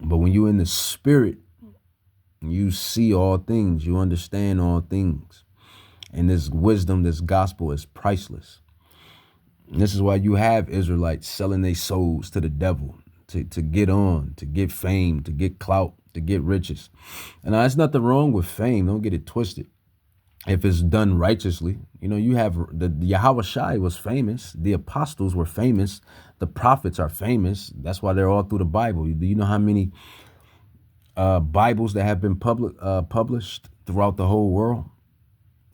S1: But when you're in the spirit, you see all things, you understand all things. And this wisdom, this gospel is priceless. And this is why you have Israelites selling their souls to the devil, to get on, to get fame, to get clout, to get riches. And there's nothing wrong with fame. Don't get it twisted. If it's done righteously, you have the Yahweh Shai was famous. The apostles were famous. The prophets are famous. That's why they're all through the Bible. Do you know how many Bibles that have been published throughout the whole world?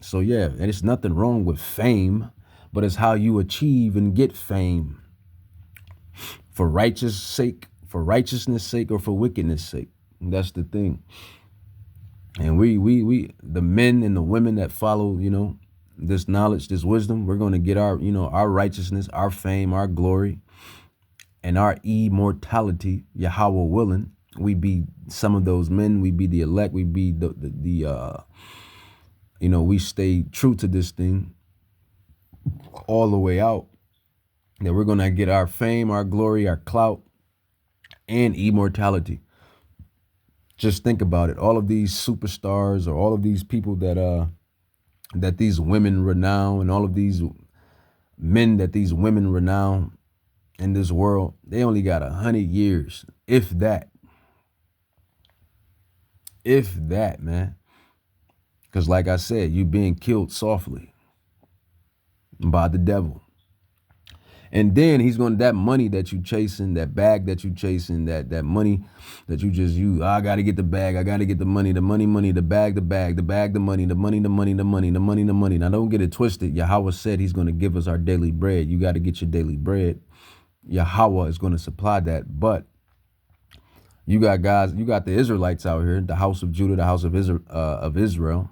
S1: So yeah, and it's nothing wrong with fame, but it's how you achieve and get fame. For righteousness' sake, or for wickedness' sake. And that's the thing. And we the men and the women that follow, this knowledge, this wisdom, we're going to get our, our righteousness, our fame, our glory, and our immortality, Yahweh willing. We be some of those men. We be the elect. We be we stay true to this thing all the way out. That we're going to get our fame, our glory, our clout, and immortality. Just think about it. All of these superstars, or all of these people that these women renown, and all of these men that these women renown in this world, they only got 100 years, if that. If that, man. Because like I said, you being killed softly by the devil. And then he's going to, that money that you chasing, that bag that you chasing, that money that I got to get the bag. I got to get the money, the bag, the money, the money. Now don't get it twisted. Yahweh said he's going to give us our daily bread. You got to get your daily bread. Yahweh is going to supply that. But you got the Israelites out here, the house of Judah, the house of Israel.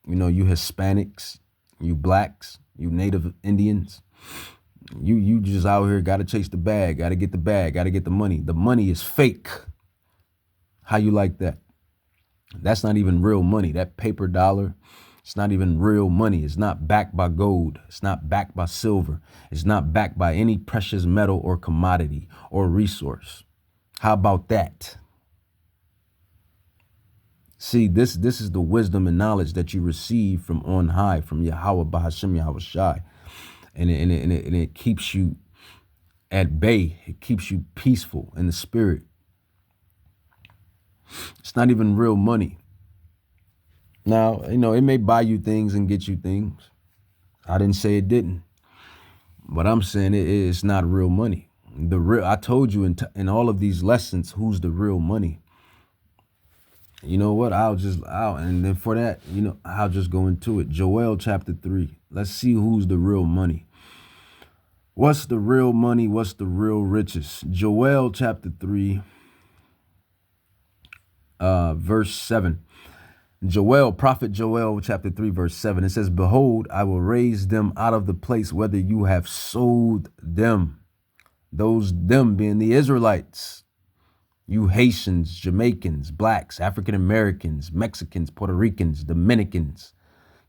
S1: You Hispanics, you blacks, you native Indians. You just out here, got to chase the bag, got to get the bag, got to get the money. The money is fake. How you like that? That's not even real money. That paper dollar, it's not even real money. It's not backed by gold. It's not backed by silver. It's not backed by any precious metal or commodity or resource. How about that? See, this is the wisdom and knowledge that you receive from on high, from Yahweh Bahashem Yahweh Shai. And it keeps you at bay. It keeps you peaceful in the spirit. It's not even real money. Now, it may buy you things and get you things. I didn't say it didn't. But I'm saying it's not real money. I told you in all of these lessons, who's the real money. You know what? And then for that, I'll just go into it. Joel chapter 3. Let's see who's the real money. What's the real money? What's the real riches? Joel chapter 3, verse 7. Prophet Joel chapter 3, verse 7. It says, behold, I will raise them out of the place whether you have sold them. Them being the Israelites. You Haitians, Jamaicans, blacks, African Americans, Mexicans, Puerto Ricans, Dominicans,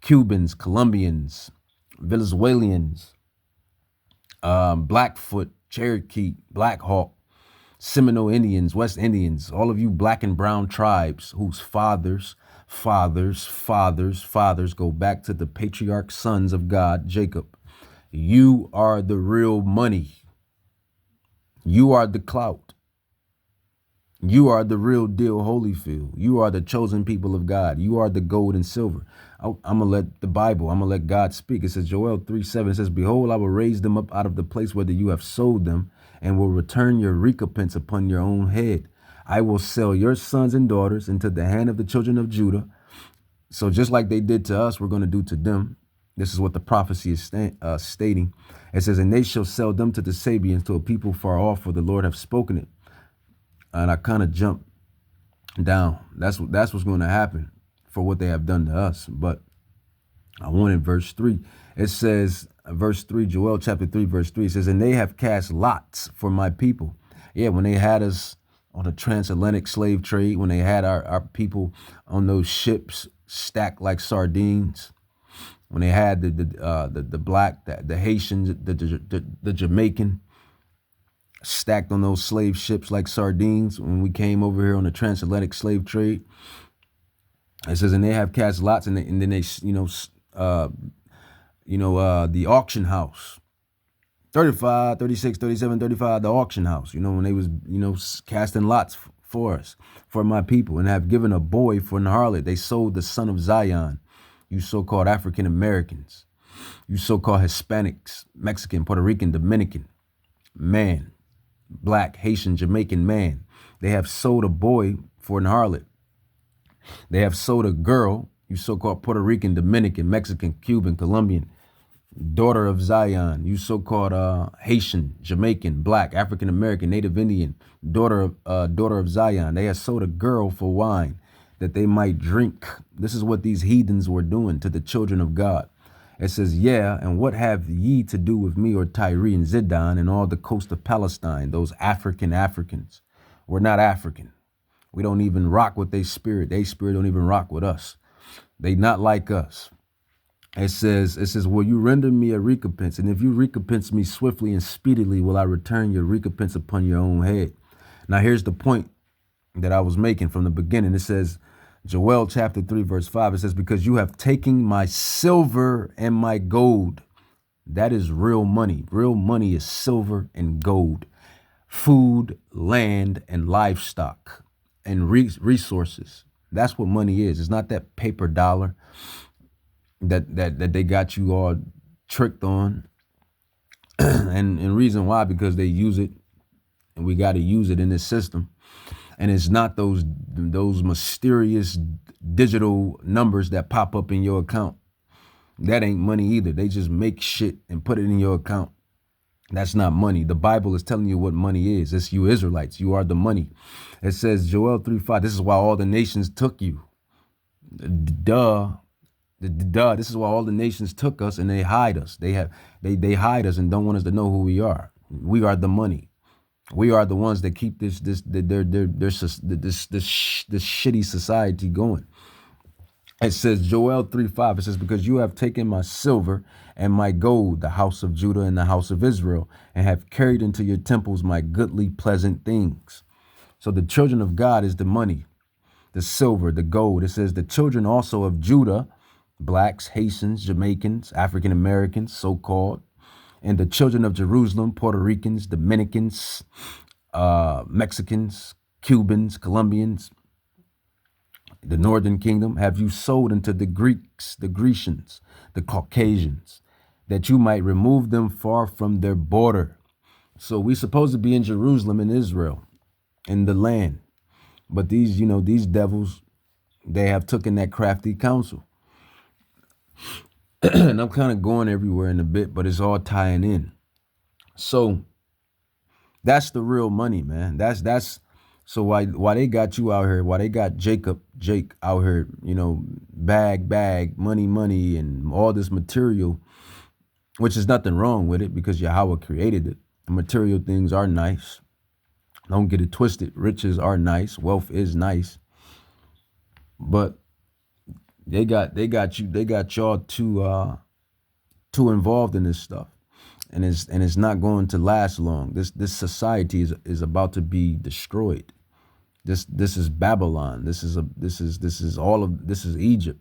S1: Cubans, Colombians, Venezuelans, Blackfoot, Cherokee, Black Hawk, Seminole Indians, West Indians, all of you black and brown tribes whose fathers go back to the patriarch sons of God, Jacob. You are the real money. You are the clout. You are the real deal, Holyfield. You are the chosen people of God. You are the gold and silver. I'm going to let the Bible, I'm going to let God speak. It says, Joel 3:7, it says, behold, I will raise them up out of the place where you have sold them and will return your recompense upon your own head. I will sell your sons and daughters into the hand of the children of Judah. So just like they did to us, we're going to do to them. This is what the prophecy is stating. It says, and they shall sell them to the Sabians, to a people far off, for the Lord have spoken it. And I kind of jumped down. That's what's going to happen for what they have done to us. But I wanted verse 3. It says, verse 3, Joel chapter 3, verse 3, it says, and they have cast lots for my people. Yeah, when they had us on the transatlantic slave trade, when they had our people on those ships stacked like sardines, when they had the black, the Haitian, the Jamaican, stacked on those slave ships like sardines, when we came over here on the transatlantic slave trade, it says, and they have cast lots, and then they, the auction house, 35, 36, 37, 35, the auction house, when they was, casting lots for us, for my people, and have given a boy for an harlot. They sold the son of Zion, you so-called African Americans, you so-called Hispanics, Mexican, Puerto Rican, Dominican, man, black, Haitian, Jamaican man. They have sold a boy for an harlot. They have sold a girl, you so-called Puerto Rican, Dominican, Mexican, Cuban, Colombian, daughter of Zion, you so-called Haitian, Jamaican, black, African American, Native Indian, daughter of Zion. They have sold a girl for wine that they might drink. This is what these heathens were doing to the children of God. It says, yeah, and what have ye to do with me, or Tyre and Zidon and all the coast of Palestine, those Africans? We're not African. We don't even rock with their spirit. Their spirit don't even rock with us. They not like us. It says, will you render me a recompense? And if you recompense me swiftly and speedily, will I return your recompense upon your own head? Now, here's the point that I was making from the beginning. It says, Joel chapter 3, verse 5, it says, because you have taken my silver and my gold. That is real money. Real money is silver and gold, food, land, and livestock, and resources. That's what money is. It's not that paper dollar that they got you all tricked on. and reason why, because they use it, and we got to use it in this system. And it's not those mysterious digital numbers that pop up in your account. That ain't money either. They just make shit and put it in your account. That's not money. The Bible is telling you what money is. It's you Israelites. You are the money. It says, Joel 3:5, this is why all the nations took you. Duh. This is why all the nations took us, and they hide us. They hide us and don't want us to know who we are. We are the money. We are the ones that keep this shitty society going. It says, Joel 3:5, it says, because you have taken my silver and my gold, the house of Judah and the house of Israel, and have carried into your temples my goodly, pleasant things. So the children of God is the money, the silver, the gold. It says the children also of Judah, blacks, Haitians, Jamaicans, African Americans, so-called, and the children of Jerusalem, Puerto Ricans, Dominicans, Mexicans, Cubans, Colombians, the Northern Kingdom, have you sold unto the Greeks, the Grecians, the Caucasians, that you might remove them far from their border. So we supposed to be in Jerusalem, in Israel, in the land. But these, these devils, they have taken that crafty counsel. And I'm kind of going everywhere in a bit, but it's all tying in. So that's the real money, man. That's so why they got you out here, why they got Jake out here, bag, money, and all this material, which is nothing wrong with it because Yahweh created it. The material things are nice. Don't get it twisted. Riches are nice. Wealth is nice. But they got y'all too involved in this stuff. it's not going to last long. This society is about to be destroyed. This is Babylon. This is Egypt.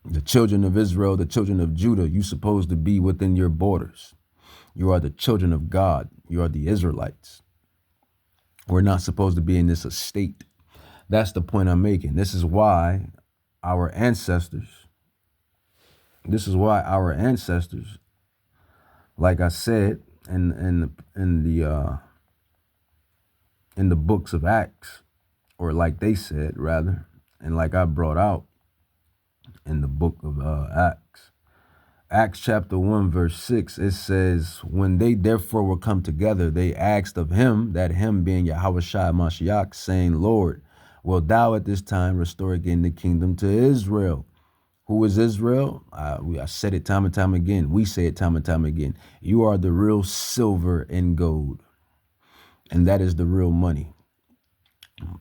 S1: The children of Israel, the children of Judah, you supposed to be within your borders. You are the children of God. You are the Israelites. We're not supposed to be in this estate. That's the point I'm making. This is why our ancestors, like I said in the books of Acts, or like they said rather, and like I brought out in the book of Acts chapter 1 verse 6, it says, when they therefore were come together, they asked of him, that him being Yahushua Mashiach, saying, Lord, wilt thou at this time restore again the kingdom to Israel? Who is Israel? I said it time and time again. We say it time and time again. You are the real silver and gold. And that is the real money.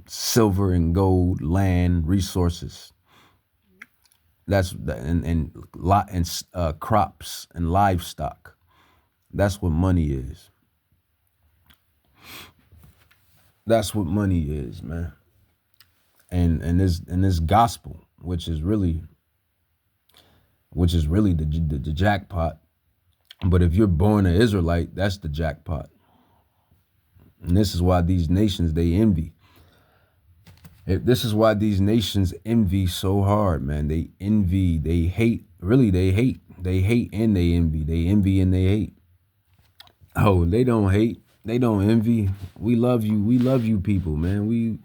S1: Silver and gold, land, resources. That's and crops and livestock. That's what money is. That's what money is, man. And this gospel, which is really the jackpot. But if you're born an Israelite, that's the jackpot. And this is why these nations, they envy. This is why these nations envy so hard, man. They envy, they hate. Really, they hate. They hate and they envy. They envy and they hate. Oh, they don't hate. They don't envy. We love you. We love you people, man.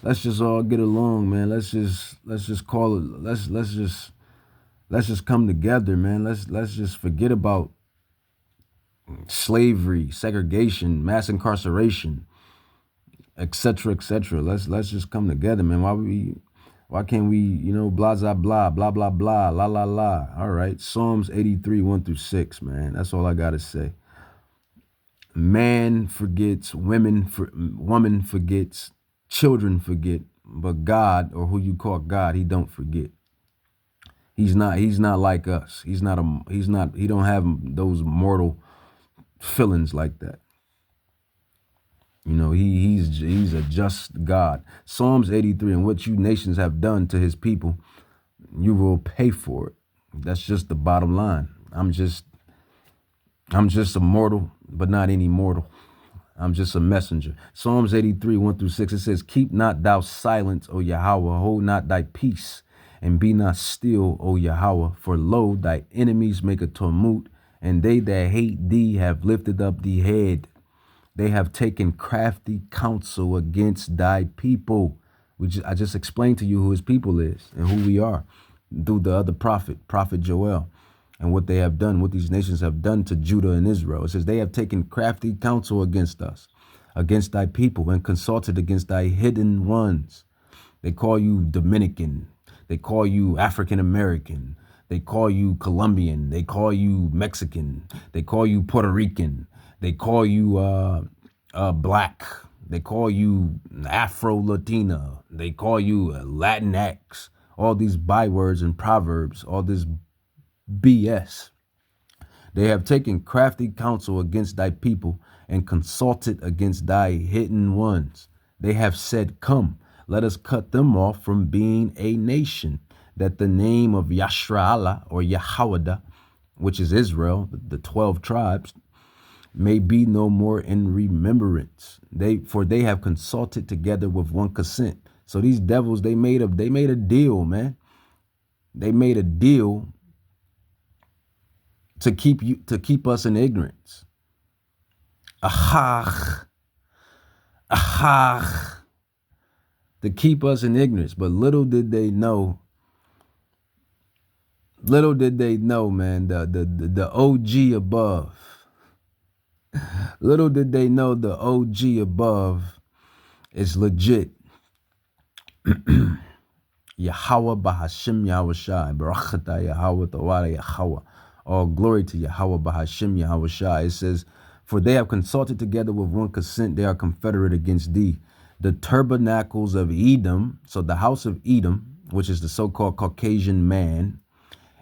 S1: Let's just all get along, man. Let's just call it. Let's just come together, man. Let's just forget about slavery, segregation, mass incarceration, etc., etc. Let's just come together, man. Why can't we, blah, blah, blah, blah, blah, blah, la, la, la. All right. Psalms 83, 1-6, man. That's all I got to say. Man forgets, woman forgets, children forget, but God, or who you call God, he don't forget. He's not like us. He don't have those mortal feelings like that. He's a just God. Psalms 83, and what you nations have done to his people, you will pay for it. That's just the bottom line. I'm just a mortal, but not any mortal. I'm just a messenger. Psalms 83, 1-6, it says, keep not thou silence, O Yahweh, hold not thy peace, and be not still, O Yahweh, for lo, thy enemies make a tumult, and they that hate thee have lifted up the head. They have taken crafty counsel against thy people. I just explained to you who his people is and who we are through the other prophet Joel, and what they have done, what these nations have done to Judah and Israel. It says they have taken crafty counsel against us, against thy people, and consulted against thy hidden ones. They call you Dominican. They call you African American. They call you Colombian. They call you Mexican. They call you Puerto Rican. They call you black. They call you Afro-Latina. They call you Latinx. All these bywords and proverbs, all this BS. They have taken crafty counsel against thy people and consulted against thy hidden ones. They have said, come, let us cut them off from being a nation, that the name of Yashra'Allah, or Yahweh, which is Israel, the 12 tribes, may be no more in remembrance. For they have consulted together with one consent. So these devils, they made a deal, man. They made a deal to keep us in ignorance. To keep us in ignorance. But little did they know, man, the OG above. Little did they know the OG above is legit. Yahweh Bahashim Yahushai, Barachata Yahweh Tawala Yahweh. All glory to Yahweh Bahashim Yahushai. It says, for they have consulted together with one consent, they are confederate against thee. The tabernacles of Edom, so the house of Edom, which is the so-called Caucasian man,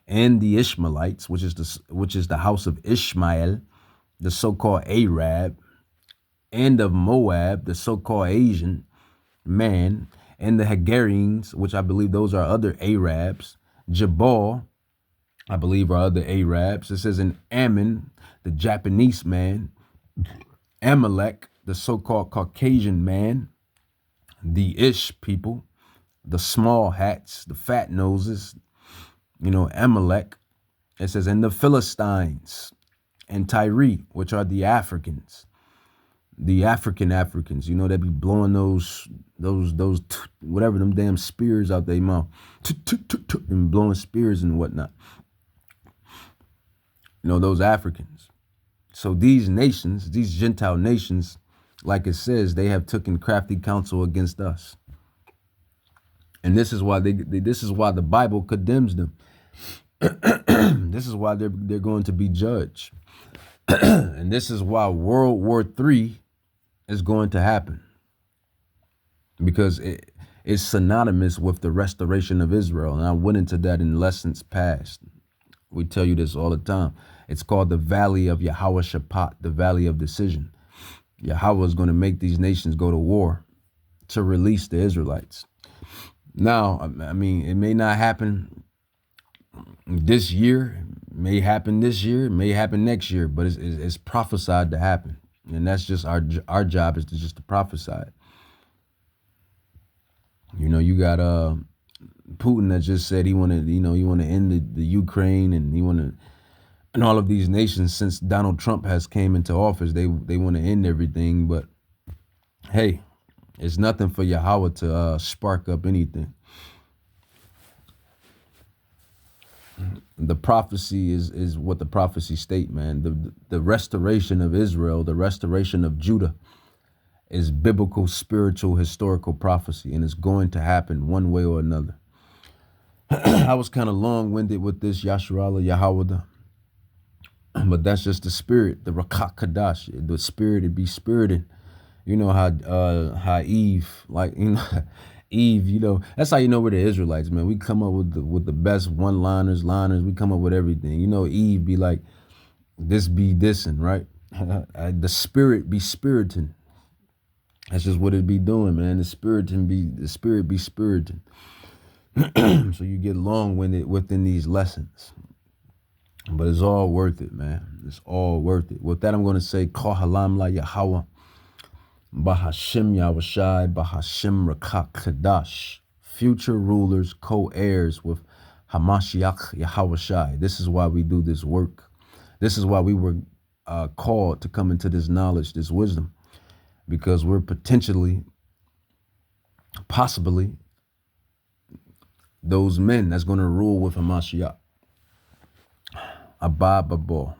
S1: and the Ishmaelites, which is the house of Ishmael, the so-called Arab, and of Moab, the so-called Asian man, and the Hagarenes, which I believe those are other Arabs, Jabal, I believe are other Arabs. It says in Ammon, the Japanese man, Amalek, the so-called Caucasian man, the Ish people, the small hats, the fat noses, Amalek. It says, and the Philistines and Tyre, which are the Africans, the Africans, they be blowing those whatever them damn spears out their mouth, and blowing spears and whatnot. Those Africans. So these nations, these Gentile nations, like it says, they have taken crafty counsel against us. And this is why this is why the Bible condemns them. This is why they're going to be judged. And this is why World War III is going to happen. Because it's synonymous with the restoration of Israel. And I went into that in lessons past. We tell you this all the time. It's called the Valley of Yahweh Shaphat, the Valley of Decision. Yahweh is going to make these nations go to war to release the Israelites. Now, I mean, it may not happen this year, may happen this year, may happen next year, but it's prophesied to happen. And that's just our job is to prophesy it. You got Putin that just said he wanted to end the Ukraine, and all of these nations since Donald Trump has came into office, they want to end everything. But hey, it's nothing for Yahweh to spark up anything. The prophecy is what the prophecy state, man. The restoration of Israel, the restoration of Judah is biblical, spiritual, historical prophecy, and it's going to happen one way or another. I was kind of long-winded with this, Yasharallah Yahweh, but that's just the spirit, the Rakak Kadash, the spirit to be spirited. You know how Eve, Eve, that's how you know we're the Israelites, man. We come up with the best one-liners, liners. We come up with everything. Eve be like, this be thising, right? The spirit be spiriting. That's just what it be doing, man. The spirit be spiriting. So you get long-winded within these lessons. But it's all worth it, man. It's all worth it. With that, I'm going to say, Kohalam la Yahweh, Bahashim Yahushai, Bahashim Rakak Kadash, future rulers, co-heirs with Hamashiach Yahushai. This is why we do this work. This is why we were called to come into this knowledge, this wisdom, because we're possibly, those men that's going to rule with Hamashiach. Abba Babo.